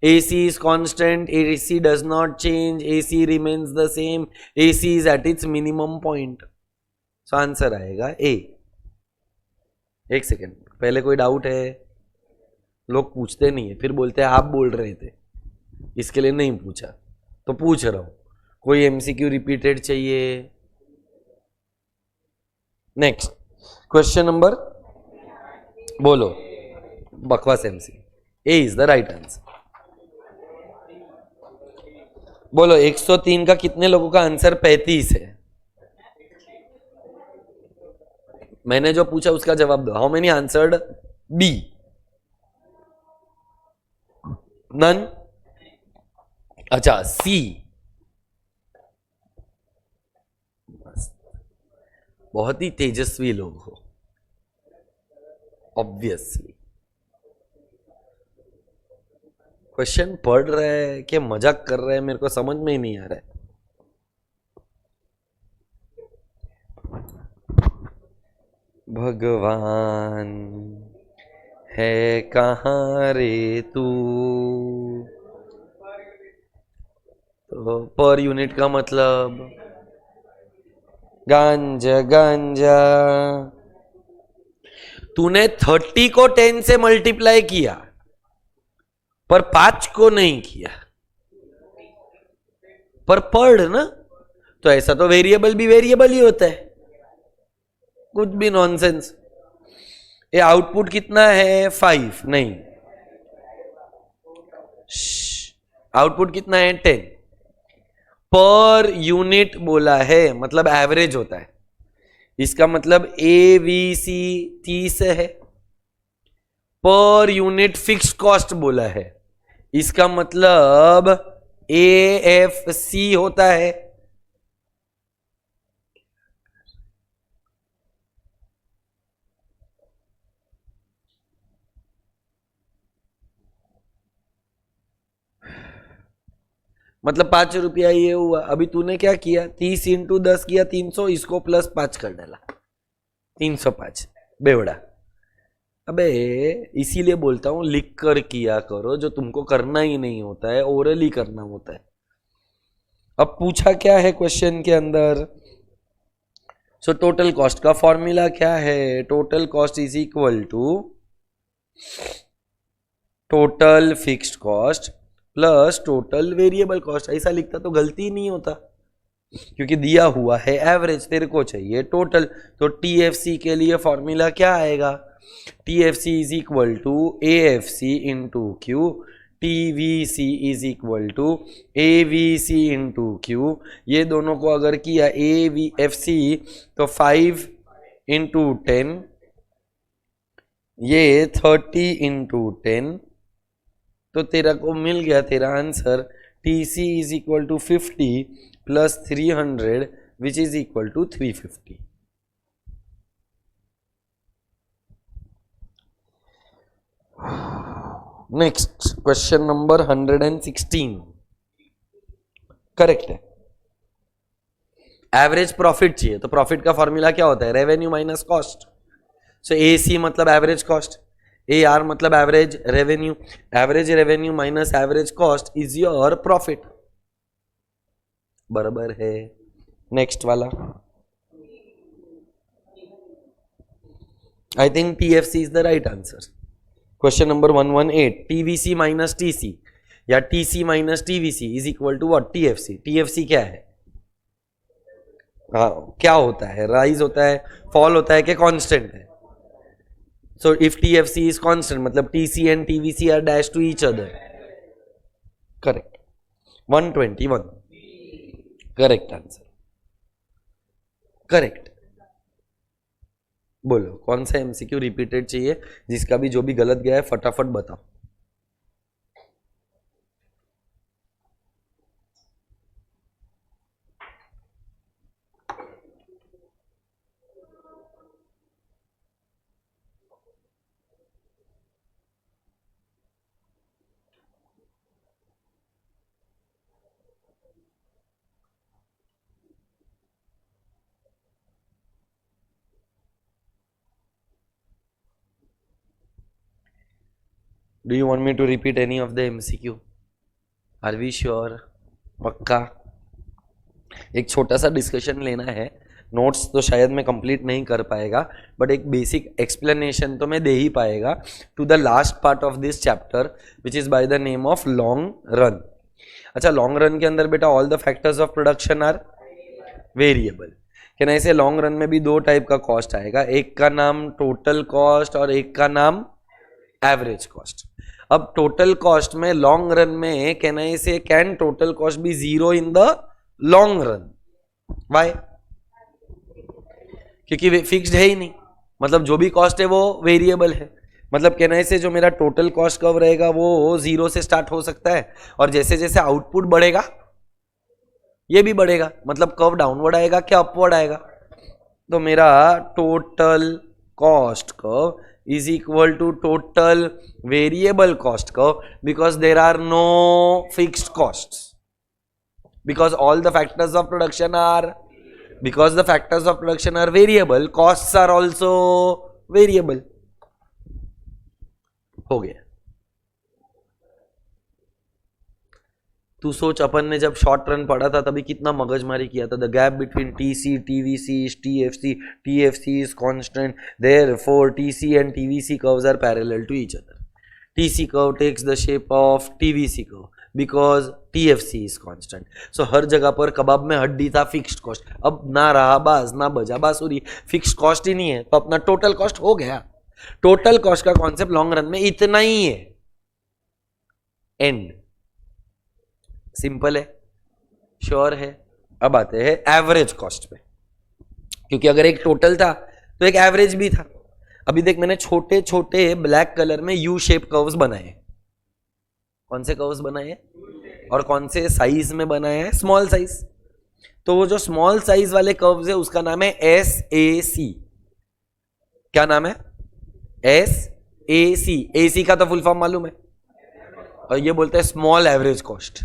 AC is constant, AC does not change, AC remains the same, AC is at its minimum point. So answer आएगा A. एक second, पहले कोई doubt है? लोग पूछते नहीं है, फिर बोलते हैं आप बोल रहे थे, इसके लिए नहीं पूछा, तो पूछ रहा हूं. कोई MCQ रिपीटेड चाहिए? नेक्स्ट क्वेश्चन नंबर बोलो. बकवास MC. A is the right answer. बोलो 103 का कितने लोगों का आंसर 35 है? मैंने जो पूछा उसका जवाब दो. How many answered B? None. अच्छा C. बहुत ही तेजस्वी लोग हो ऑब्वियसली. क्वेश्चन पढ़ रहे हैं कि मजाक कर रहे हैं मेरे को समझ में ही नहीं आ रहा है. भगवान है कहाँ रे तू. तो पर यूनिट का मतलब गांजा गांजा. तूने 30 को 10 से मल्टीप्लाई किया पर 5 को नहीं किया, पर पढ़ ना. तो ऐसा तो वेरिएबल भी वेरिएबल ही होता है, कुछ भी नॉनसेंस. ये आउटपुट कितना है 5 नहीं, आउटपुट कितना है 10. पर यूनिट बोला है मतलब एवरेज होता है. इसका मतलब AVC 30 है, पर यूनिट फिक्स्ड कॉस्ट बोला है, इसका मतलब AFC होता है। मतलब 5 रुपया ये हुआ। अभी तूने क्या किया, 30 इंटू 10 किया 300, इसको प्लस 5 कर डाला, 305 बेवड़ा। अबे इसीलिए बोलता हूं लिख कर किया करो, जो तुमको करना ही नहीं होता है, ओरली करना होता है। अब पूछा क्या है क्वेश्चन के अंदर, सो टोटल कॉस्ट का फॉर्मूला क्या है, total cost is equal to total fixed cost plus total variable cost. ऐसा लिखता तो गलती नहीं होता, क्योंकि दिया हुआ है एवरेज, तेरे को चाहिए टोटल। तो TFC के लिए फॉर्मूला क्या आएगा, TFC is equal to AFC into Q, TVC is equal to AVC into Q. ये दोनों को अगर किया AVFC तो 5 इंटू 10, ये 30 इंटू 10, तो तेरा को मिल गया तेरा answer TC is equal to 50 plus 300 which is equal to 350। Next question number 116 correct है। एवरेज प्रॉफिट चाहिए, तो प्रॉफिट का फॉर्मूला क्या होता है, revenue minus cost. So AC मतलब एवरेज कॉस्ट, AR मतलब average revenue, average revenue minus average cost is your profit, बराबर है। नेक्स्ट वाला I think TFC is the right answer. Question number 118, TVC minus TC या TC minus TVC is equal to what, TFC। TFC क्या है, हाँ क्या होता है, राइज होता है, फॉल होता है कि कांस्टेंट है। So if TFC is constant, मतलब TC and TVC are dashed to each other. Correct. 121. Correct answer. Correct. बोलो कौन सा MCQ रिपीटेड चाहिए, जिसका भी जो भी गलत गया है फटाफट बताओ। Do you want me to repeat any of the MCQ? Are we sure? पक्का। एक छोटा सा डिस्कशन लेना है, नोट्स तो शायद मैं कंप्लीट नहीं कर पाएगा, बट एक बेसिक एक्सप्लेनेशन तो मैं दे ही पाएगा to the last part of this chapter which is by the name of long run. अच्छा, लॉन्ग रन के अंदर बेटा all the factors of production are variable. क्या ना, ऐसे लॉन्ग रन में भी दो टाइप का कॉस्ट आएगा, एक का नाम टोटल कॉस्ट और एक का नाम एवरेज कॉस्ट। अब टोटल कॉस्ट में लॉन्ग रन में can I say can total cost be zero in the long run, why? क्योंकि फिक्स्ड है ही नहीं, मतलब जो भी कॉस्ट है वो वेरिएबल है। मतलब कैन आई से जो मेरा टोटल कॉस्ट कर्व रहेगा वो जीरो से स्टार्ट हो सकता है, और जैसे जैसे आउटपुट बढ़ेगा ये भी बढ़ेगा, मतलब कर्व डाउनवर्ड आएगा क्या अपवर्ड आएगा। तो मेरा total cost curve is equal to total variable cost curve, because there are no fixed costs, because all the factors of production are variable, costs are also variable। हो गया। तू सोच, अपन ने जब शॉर्ट रन पढ़ा था तभी कितना मगजमारी किया था। The gap between TC TVC is TFC, TFC is constant, therefore TC and TVC curves are parallel to each other। TC curve takes the shape of TVC curve because TFC is constant। so हर जगह पर कबाब में हड्डी था fixed cost, अब ना रहा बाज ना बजा बासुरी, फिक्स्ड कॉस्ट ही नहीं है, तो अपना टोटल कॉस्ट हो गया। टोटल कॉस्ट का कॉन्सेप्ट लॉन्ग रन में इतना ही है, एंड सिंपल है, श्योर है। अब आते हैं एवरेज कॉस्ट पे, क्योंकि अगर एक टोटल था तो एक एवरेज भी था। अभी देख मैंने छोटे छोटे ब्लैक कलर में यू शेप कर्व्स बनाए। कौन से कर्व्स बनाए हैं और कौन से साइज में बनाए हैं? Small size. तो वो जो स्मॉल साइज वाले कर्व्स है उसका नाम है SAC। क्या नाम है? SAC। AC का तो फुल फॉर्म मालूम है, और ये बोलते हैं small average cost,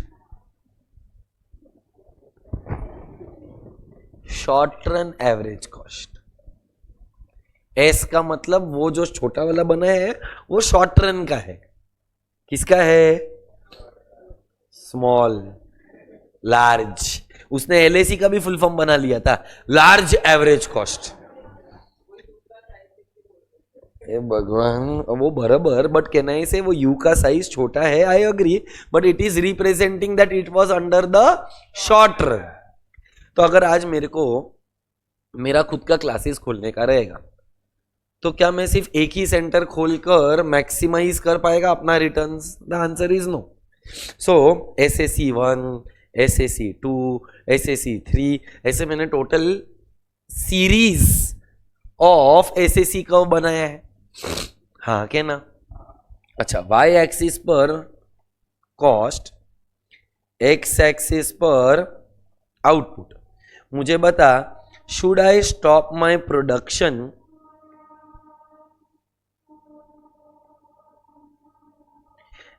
short run average cost. S का मतलब वो जो छोटा वाला बना है वो शॉर्ट रन का है। किसका है? स्मॉल। लार्ज, उसने LAC का भी फुल फॉर्म बना लिया था, लार्ज एवरेज कॉस्ट। भगवान, वो बराबर, बट कहना ही से वो यू का साइज छोटा है, I agree, but it is representing that it was under the short run. तो अगर आज मेरे को मेरा खुद का क्लासेस खोलने का रहेगा तो क्या मैं सिर्फ एक ही सेंटर खोलकर मैक्सिमाइज कर पाएगा अपना returns? The answer is no. So SAC 1, SAC 2, SAC 3, ऐसे मैंने टोटल सीरीज ऑफ SAC कर्व बनाया है। हाँ क्या ना? अच्छा, y एक्सिस पर कॉस्ट, x एक्सिस पर आउटपुट। मुझे बता, should I stop my production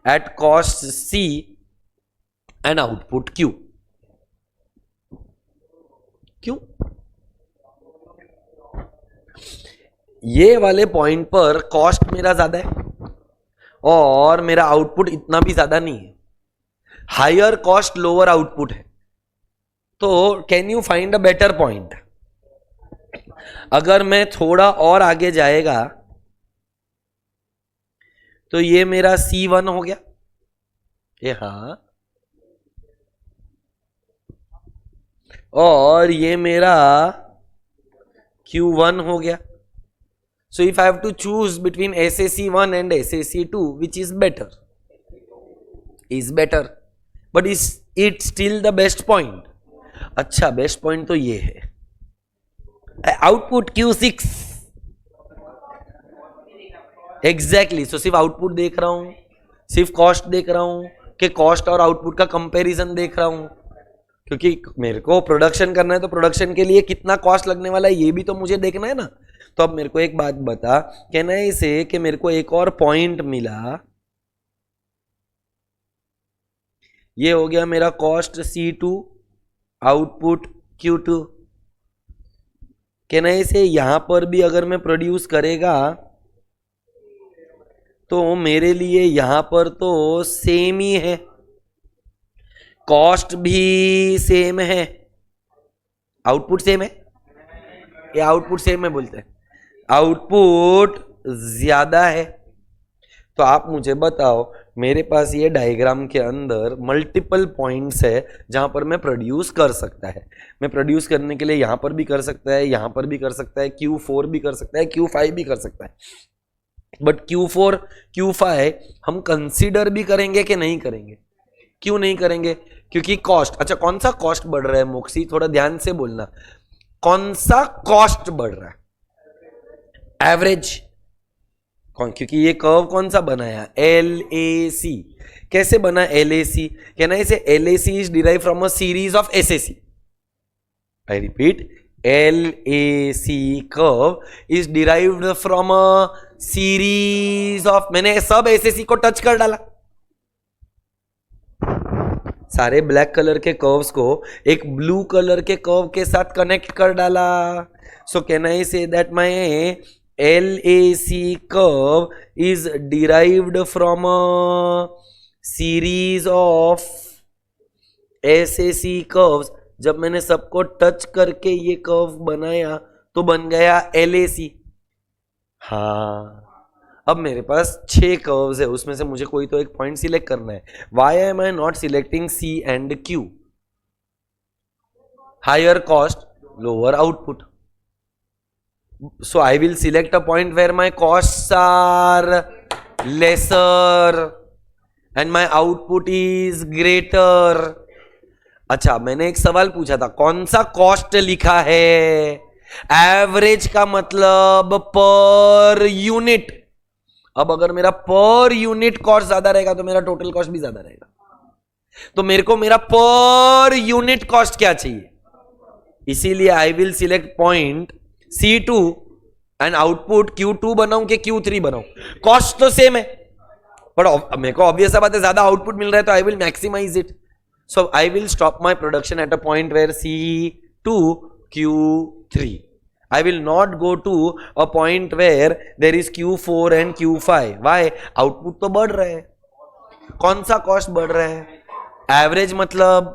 at cost C and output Q? क्यों? ये वाले पॉइंट पर कॉस्ट मेरा ज्यादा है और मेरा आउटपुट इतना भी ज्यादा नहीं है। हायर कॉस्ट लोअर आउटपुट है, तो can you find a better point? अगर मैं थोड़ा और आगे जाएगा तो ये मेरा C1 हो गया, ये हाँ, और ये मेरा Q1 हो गया। So if I have to choose between SAC1 and SAC2, which is better? Is better, but is it still the best point? अच्छा, बेस्ट पॉइंट तो ये है, आउटपुट Q6। एग्जैक्टली। सो सिर्फ आउटपुट देख रहा हूं, सिर्फ कॉस्ट देख रहा हूं कि कॉस्ट और आउटपुट का कंपैरिजन देख रहा हूं, क्योंकि मेरे को प्रोडक्शन करना है तो प्रोडक्शन के लिए कितना कॉस्ट लगने वाला है ये भी तो मुझे देखना है ना। तो अब मेरे को एक बात बता, कहना है इसे कि मेरे को एक और पॉइंट मिला, ये हो गया मेरा कॉस्ट C2, आउटपुट Q2। कहना है इसे यहां पर भी अगर मैं प्रोड्यूस करेगा तो मेरे लिए यहां पर तो सेम ही है, कॉस्ट भी सेम है, आउटपुट सेम है, ये आउटपुट सेम है बोलते हैं, आउटपुट ज्यादा है। तो आप मुझे बताओ, मेरे पास ये डायग्राम के अंदर मल्टीपल पॉइंट्स है जहां पर मैं प्रोड्यूस कर सकता है। मैं प्रोड्यूस करने के लिए यहां पर भी कर सकता है, यहां पर भी कर सकता है, Q4 भी कर सकता है, Q5 भी कर सकता है, बट Q4 Q5 हम कंसीडर भी करेंगे कि नहीं करेंगे? क्यों नहीं करेंगे? क्योंकि कॉस्ट, अच्छा कौन सा कॉस्ट बढ़ रहा है मोक्सी, थोड़ा ध्यान से बोलना, कौन सा कॉस्ट बढ़ रहा है? एवरेज। कौन? क्योंकि ये कर्व कौन सा बनाया? LAC। कैसे बना LAC? कहना है इसे LAC is derive from a series of SAC। I repeat, LAC curve is derived from a series of, मैंने सब SAC को टच कर डाला, सारे ब्लैक कलर के कर्व्स को एक ब्लू कलर के कर्व के साथ कनेक्ट कर डाला। सो can I say that my LAC curve is derived from a series of SAC curves. जब मैंने सबको टच करके ये कर्व बनाया तो बन गया LAC। हाँ, अब मेरे पास 6 कर्व्स है, उसमें से मुझे कोई तो एक पॉइंट सिलेक्ट करना है। Why am I not selecting C and Q? Higher cost, lower output. So I will select a point where my costs are lesser and my output is greater. अच्छा, मैंने एक सवाल पूछा था, कौन सा कॉस्ट लिखा है? एवरेज का मतलब पर यूनिट। अब अगर मेरा पर यूनिट कॉस्ट ज्यादा रहेगा तो मेरा टोटल कॉस्ट भी ज्यादा रहेगा। तो मेरे को मेरा पर यूनिट कॉस्ट क्या चाहिए, इसीलिए I will select point C2 and output Q2 बनाऊं कि Q3 बनाऊं। कॉस्ट तो सेम है, पर मेरे को ऑब्वियस बात है ज्यादा आउटपुट मिल रहा है तो I will maximise it. So I will stop my production at a point where C2 Q3। I will not go to a point where there is Q4 and Q5. Why? Output तो बढ़ रहा है, कौन सा cost बढ़ रहा है, average मतलब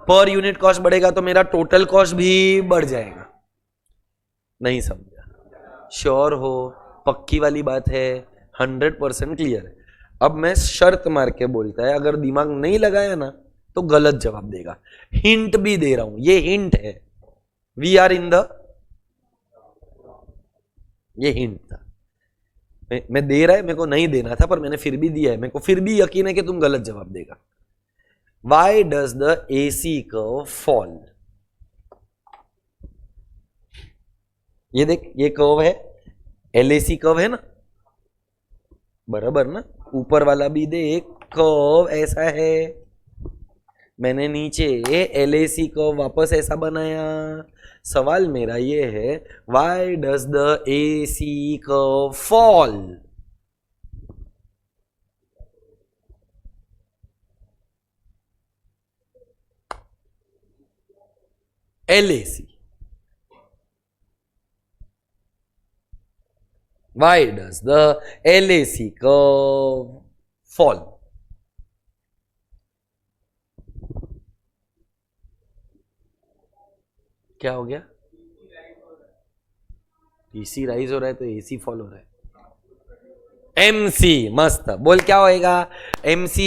पर यूनिट कॉस्ट बढ़ेगा तो मेरा टोटल कॉस्ट भी बढ़ जाएगा। नहीं समझा? श्योर हो? पक्की वाली बात है, 100% क्लियर है। अब मैं शर्त मार के बोलता है, अगर दिमाग नहीं लगाया ना तो गलत जवाब देगा। हिंट भी दे रहा हूं, ये हिंट है। वी आर इन द, ये हिंट था, मैं दे रहा है, मेरे को नहीं देना था पर मैंने फिर भी दिया है। मेरे को फिर भी यकीन है कि तुम गलत जवाब देगा। Why does the AC curve fall? ये देख, ये कर्व है, LAC कर्व है ना, बराबर ना। ऊपर वाला भी देख, कर्व ऐसा है, मैंने नीचे LAC कर्व वापस ऐसा बनाया। सवाल मेरा ये है, why does the AC curve fall? LAC, why does the LAC curve fall? क्या हो गया? TC राइज हो रहा है तो AC फॉल हो रहा है। MC, मस्त, बोल क्या होएगा? MC,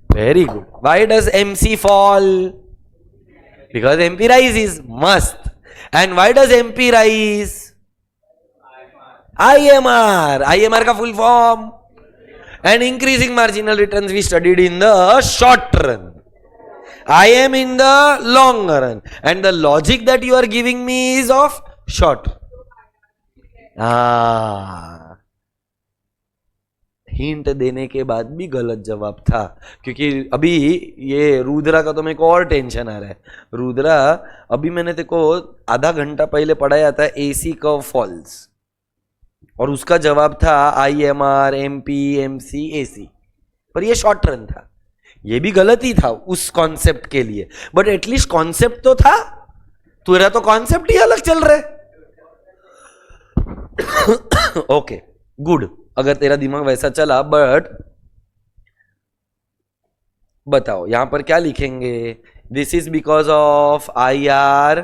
very good. Why does MC fall? Because MP rises, मस्त। And why does MP rise? IMR का full form, and increasing marginal returns we studied in the short run. I am in the long run, and the logic that you are giving me is of short. Hint देने के बाद भी गलत जवाब था, क्योंकि अभी ये रुद्रा का तो मेरे को और टेंशन आ रहा है। रुद्रा, अभी मैंने तेरे को आधा घंटा पहले पढ़ाया था AC कर्व फॉल्स, और उसका जवाब था IMR, MP, MC, AC, पर ये शॉर्ट रन था। ये भी गलत ही था उस कॉन्सेप्ट के लिए, बट एटलीस्ट कॉन्सेप्ट तो था। तेरा तो कॉन्सेप्ट ही अलग चल रहा है। ओके, गुड, अगर तेरा दिमाग वैसा चला। बट बताओ यहां पर क्या लिखेंगे? This is because of IR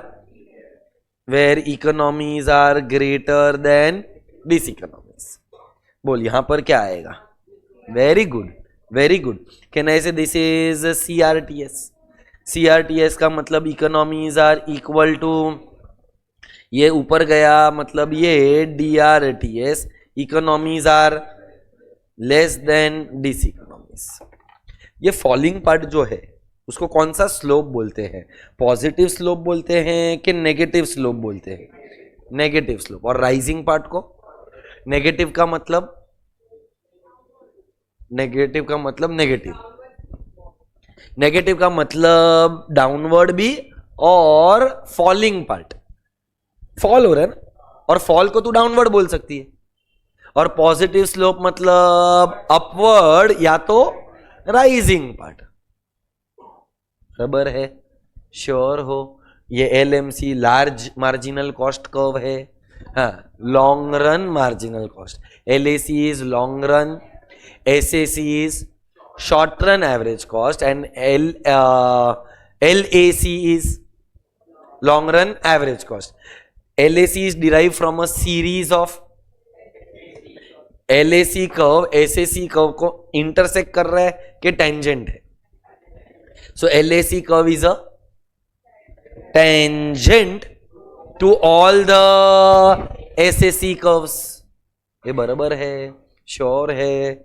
where economies are greater than diseconomies. बोल यहां पर क्या आएगा? Very good, very good. Can I say this is CRTS? CRTS का मतलब इकोनॉमीज आर इक्वल टू, ये ऊपर गया मतलब ये DRTS, economies are less than diseconomies. ये फॉलिंग पार्ट जो है उसको कौन सा स्लोप बोलते हैं? पॉजिटिव स्लोप बोलते हैं कि नेगेटिव स्लोप बोलते हैं? Negative slope. और राइजिंग पार्ट को? नेगेटिव का मतलब, नेगेटिव का मतलब नेगेटिव, नेगेटिव का मतलब डाउनवर्ड भी, और फॉलिंग पार्ट फॉल हो रहा है ना, और फॉल को तू डाउनवर्ड बोल सकती है। और पॉजिटिव स्लोप मतलब अपवर्ड या तो राइजिंग पार्ट। बराबर है? श्योर हो? ये LMC large marginal cost curve है, हाँ, long run marginal cost. LAC is long run, SAC is short run average cost, and LAC is long run average cost. LAC is derived from a series of, LAC curve SAC curve को intersect कर रहा है कि tangent है? So LAC curve is a tangent to all the SAC curves. ये बराबर है? Sure है?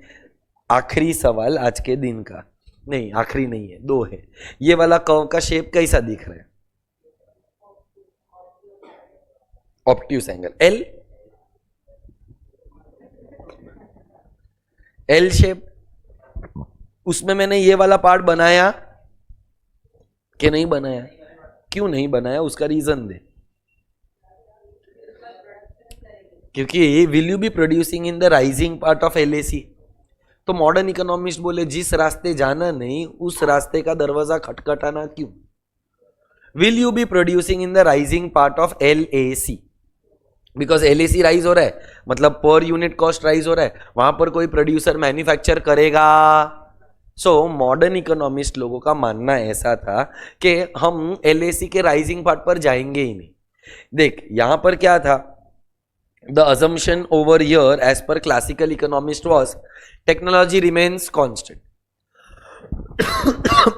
आखिरी सवाल आज के दिन का, नहीं आखिरी नहीं है, दो है। ये वाला कर्व का शेप कैसा दिख रहा है? Obtuse angle L shape. उसमें मैंने ये वाला पार्ट बनाया कि नहीं बनाया? क्यों नहीं बनाया, उसका रीजन दे। क्योंकि will you be producing in the rising part of LAC? तो मॉडर्न इकोनॉमिस्ट बोले जिस रास्ते जाना नहीं उस रास्ते का दरवाजा खटखटाना क्यों? Will you be producing in the rising part of LAC? Because LAC rise हो रहा है, मतलब पर यूनिट कॉस्ट राइज हो रहा है, वहां पर कोई प्रोड्यूसर मैन्युफैक्चर करेगा। सो मॉडर्न इकोनॉमिस्ट लोगों का मानना ऐसा था कि हम एलएसी के राइजिंग पार्ट पर जाएंगे ही नहीं। देख यहां पर क्या था, the assumption over here as per classical economist was technology remains constant।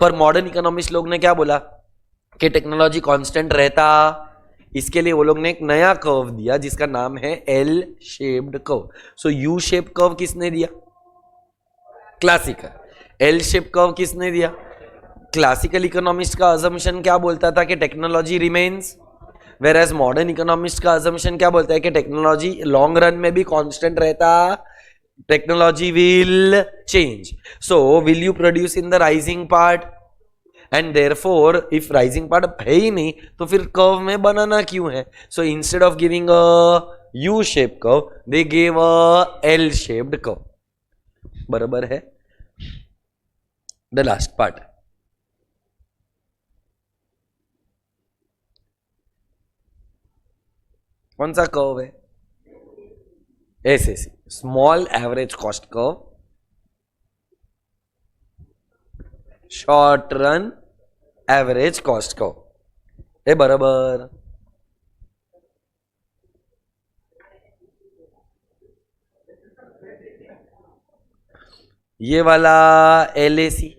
पर मॉडर्न इकोनॉमिस्ट लोग ने क्या बोला कि टेक्नोलॉजी कांस्टेंट रहता। इसके लिए वो लोग ने एक नया कर्व दिया जिसका नाम है L shaped curve. So U shape curve किसने दिया? क्लासिकल। एल शेप कर्व किसने दिया? क्लासिकल इकोनॉमिस्ट का assumption क्या बोलता था कि technology remains, whereas modern economist का assumption क्या बोलता है कि टेक्नोलॉजी लॉन्ग रन में भी कांस्टेंट रहता, technology will change. So will you produce in the rising part? And therefore if rising part है ही नहीं तो फिर कर्व में बनाना क्यों है? So instead of giving a U shape curve they gave a L shaped curve. बराबर है। द लास्ट पार्ट, कौन सा कर्व है? SSC, small average cost curve, short run average cost curve है। बराबर। ये वाला एलएसी,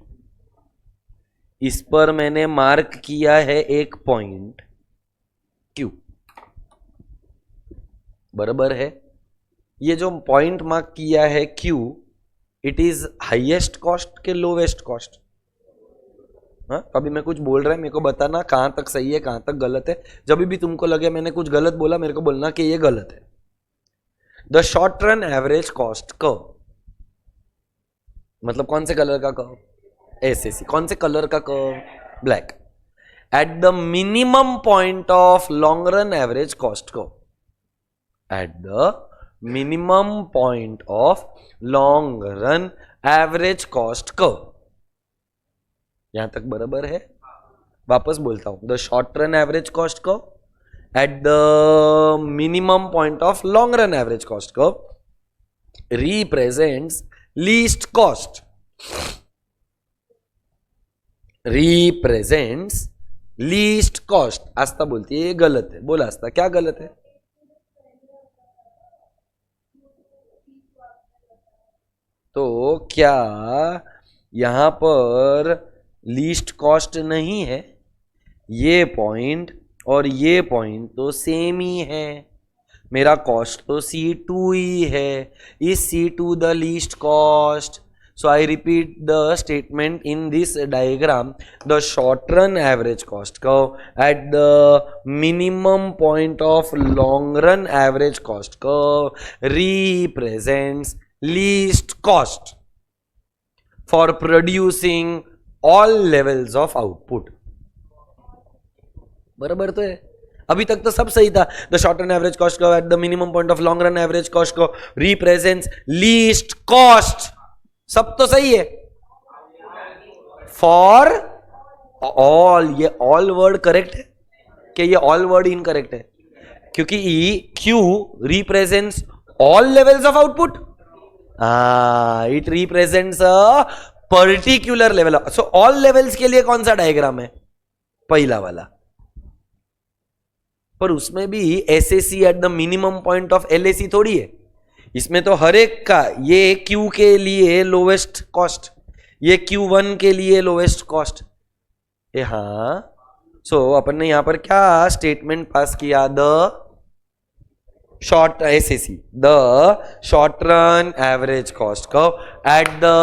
इस पर मैंने मार्क किया है एक पॉइंट क्यू। बराबर है। ये जो पॉइंट मार्क किया है Q, it is highest cost के लोवेस्ट कॉस्ट? हाँ, अभी मैं कुछ बोल रहा है, मेरे को बताना कहां तक सही है कहां तक गलत है। जब भी तुमको लगे मैंने कुछ गलत बोला मेरे को बोलना कि ये गलत है। The short run average cost curve, मतलब कौन से कलर का कर्व? एसएसी। कौन से कलर का curve? Black. At the minimum point of long run average cost curve, at the minimum point of long run average cost curve। यहां तक बराबर है? वापस बोलता हूं, the short run average cost curve at the minimum point of long run average cost curve represents least cost, represents least cost। आस्था बोलती है ये गलत है। बोला आस्था, क्या गलत है? तो क्या यहां पर लीस्ट कॉस्ट नहीं है? ये पॉइंट और ये पॉइंट तो सेम ही है। मेरा कॉस्ट तो C2 ही है। Is C2 the least cost? So I repeat the statement in this diagram, the short run average cost curve at the minimum point of long run average cost curve represents least cost for producing all levels of output। बराबर तो है। अभी तक तो सब सही था। The short run average cost curve at the minimum point of long run average cost curve represents least cost, सब तो सही है। फॉर ऑल, ये ऑल वर्ड करेक्ट है कि ये ऑल वर्ड इनकरेक्ट है? क्योंकि Q represents all levels of output. It represents a particular level. So all levels के लिए कौन सा डायग्राम है? पहला वाला। पर उसमें भी SSC at the minimum point of LAC थोड़ी है। इसमें तो हर एक का, ये क्यू के लिए लोवेस्ट कॉस्ट, ये Q1 के लिए लोवेस्ट कॉस्ट। हाँ, सो अपन ने यहां पर क्या स्टेटमेंट पास किया? The short SAC, the short run average cost curve at the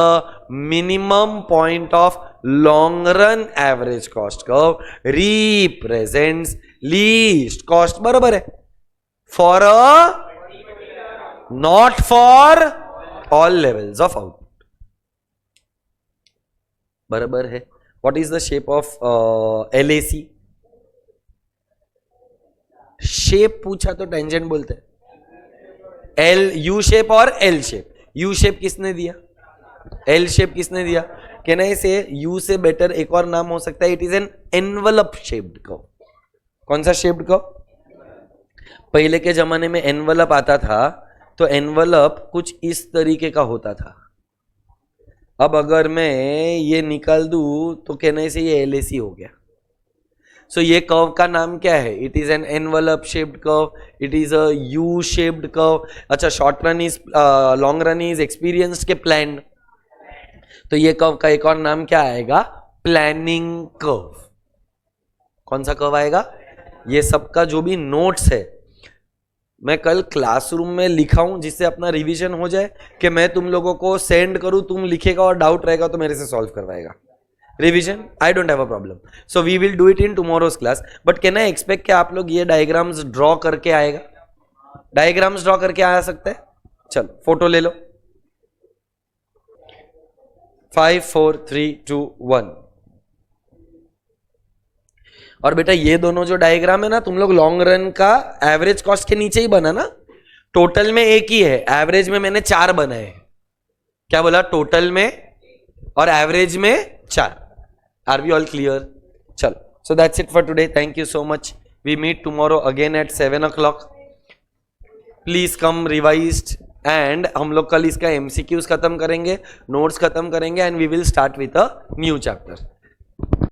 minimum point of long run average cost curve represents least cost। बराबर है। for a not for all levels of output. बराबर है. What is the shape of LAC? Shape पूछा तो tangent बोलते हैं. L U shape और L shape. U shape किसने दिया? एल शेप किसने दिया? कैन आई से यू से बेटर एक और नाम हो सकता है, it is an envelope shaped curve. कौन सा शेप्ड कर्व? पहले के जमाने में एनवलप आता था तो एनवलप कुछ इस तरीके का होता था. अब अगर मैं ये निकाल दूं तो कहने से ये एलएसी हो गया. सो ये कर्व का नाम क्या है? It is an envelope shaped curve. It is a U shaped curve. अच्छा, short run is long run is experienced के प्लान. तो ये कर्व का एक और नाम क्या आएगा? Planning curve. कौन सा कर्व आएगा? ये सबका जो भी नोट्स है मैं कल क्लासरूम में लिखाऊं जिससे अपना रिवीजन हो जाए, कि मैं तुम लोगों को सेंड करूं, तुम लिखेगा और डाउट रहेगा तो मेरे से सॉल्व करवाएगा. Revision I don't have a problem. So we will do it in tomorrow's class. But can I expect कि आप लोग ये डायग्राम्स ड्रॉ करके आएगा? डायग्राम्स ड्रॉ करके आ सकते हैं? चलो फोटो ले लो. 5 4 3 2 1. और बेटा ये दोनों जो डायग्राम है ना, तुम लोग लॉन्ग रन का एवरेज कॉस्ट के नीचे ही बना ना. टोटल में एक ही है, एवरेज में मैंने 4 बनाए. क्या बोला? टोटल में और एवरेज में 4. Are we all clear? चलो, so that's it for today. Thank you so much. We meet tomorrow again at 7 o'clock. Please come revised. And हम लोग कल इसका MCQs खत्म करेंगे, नोट्स खत्म करेंगे, and we will start with a new chapter.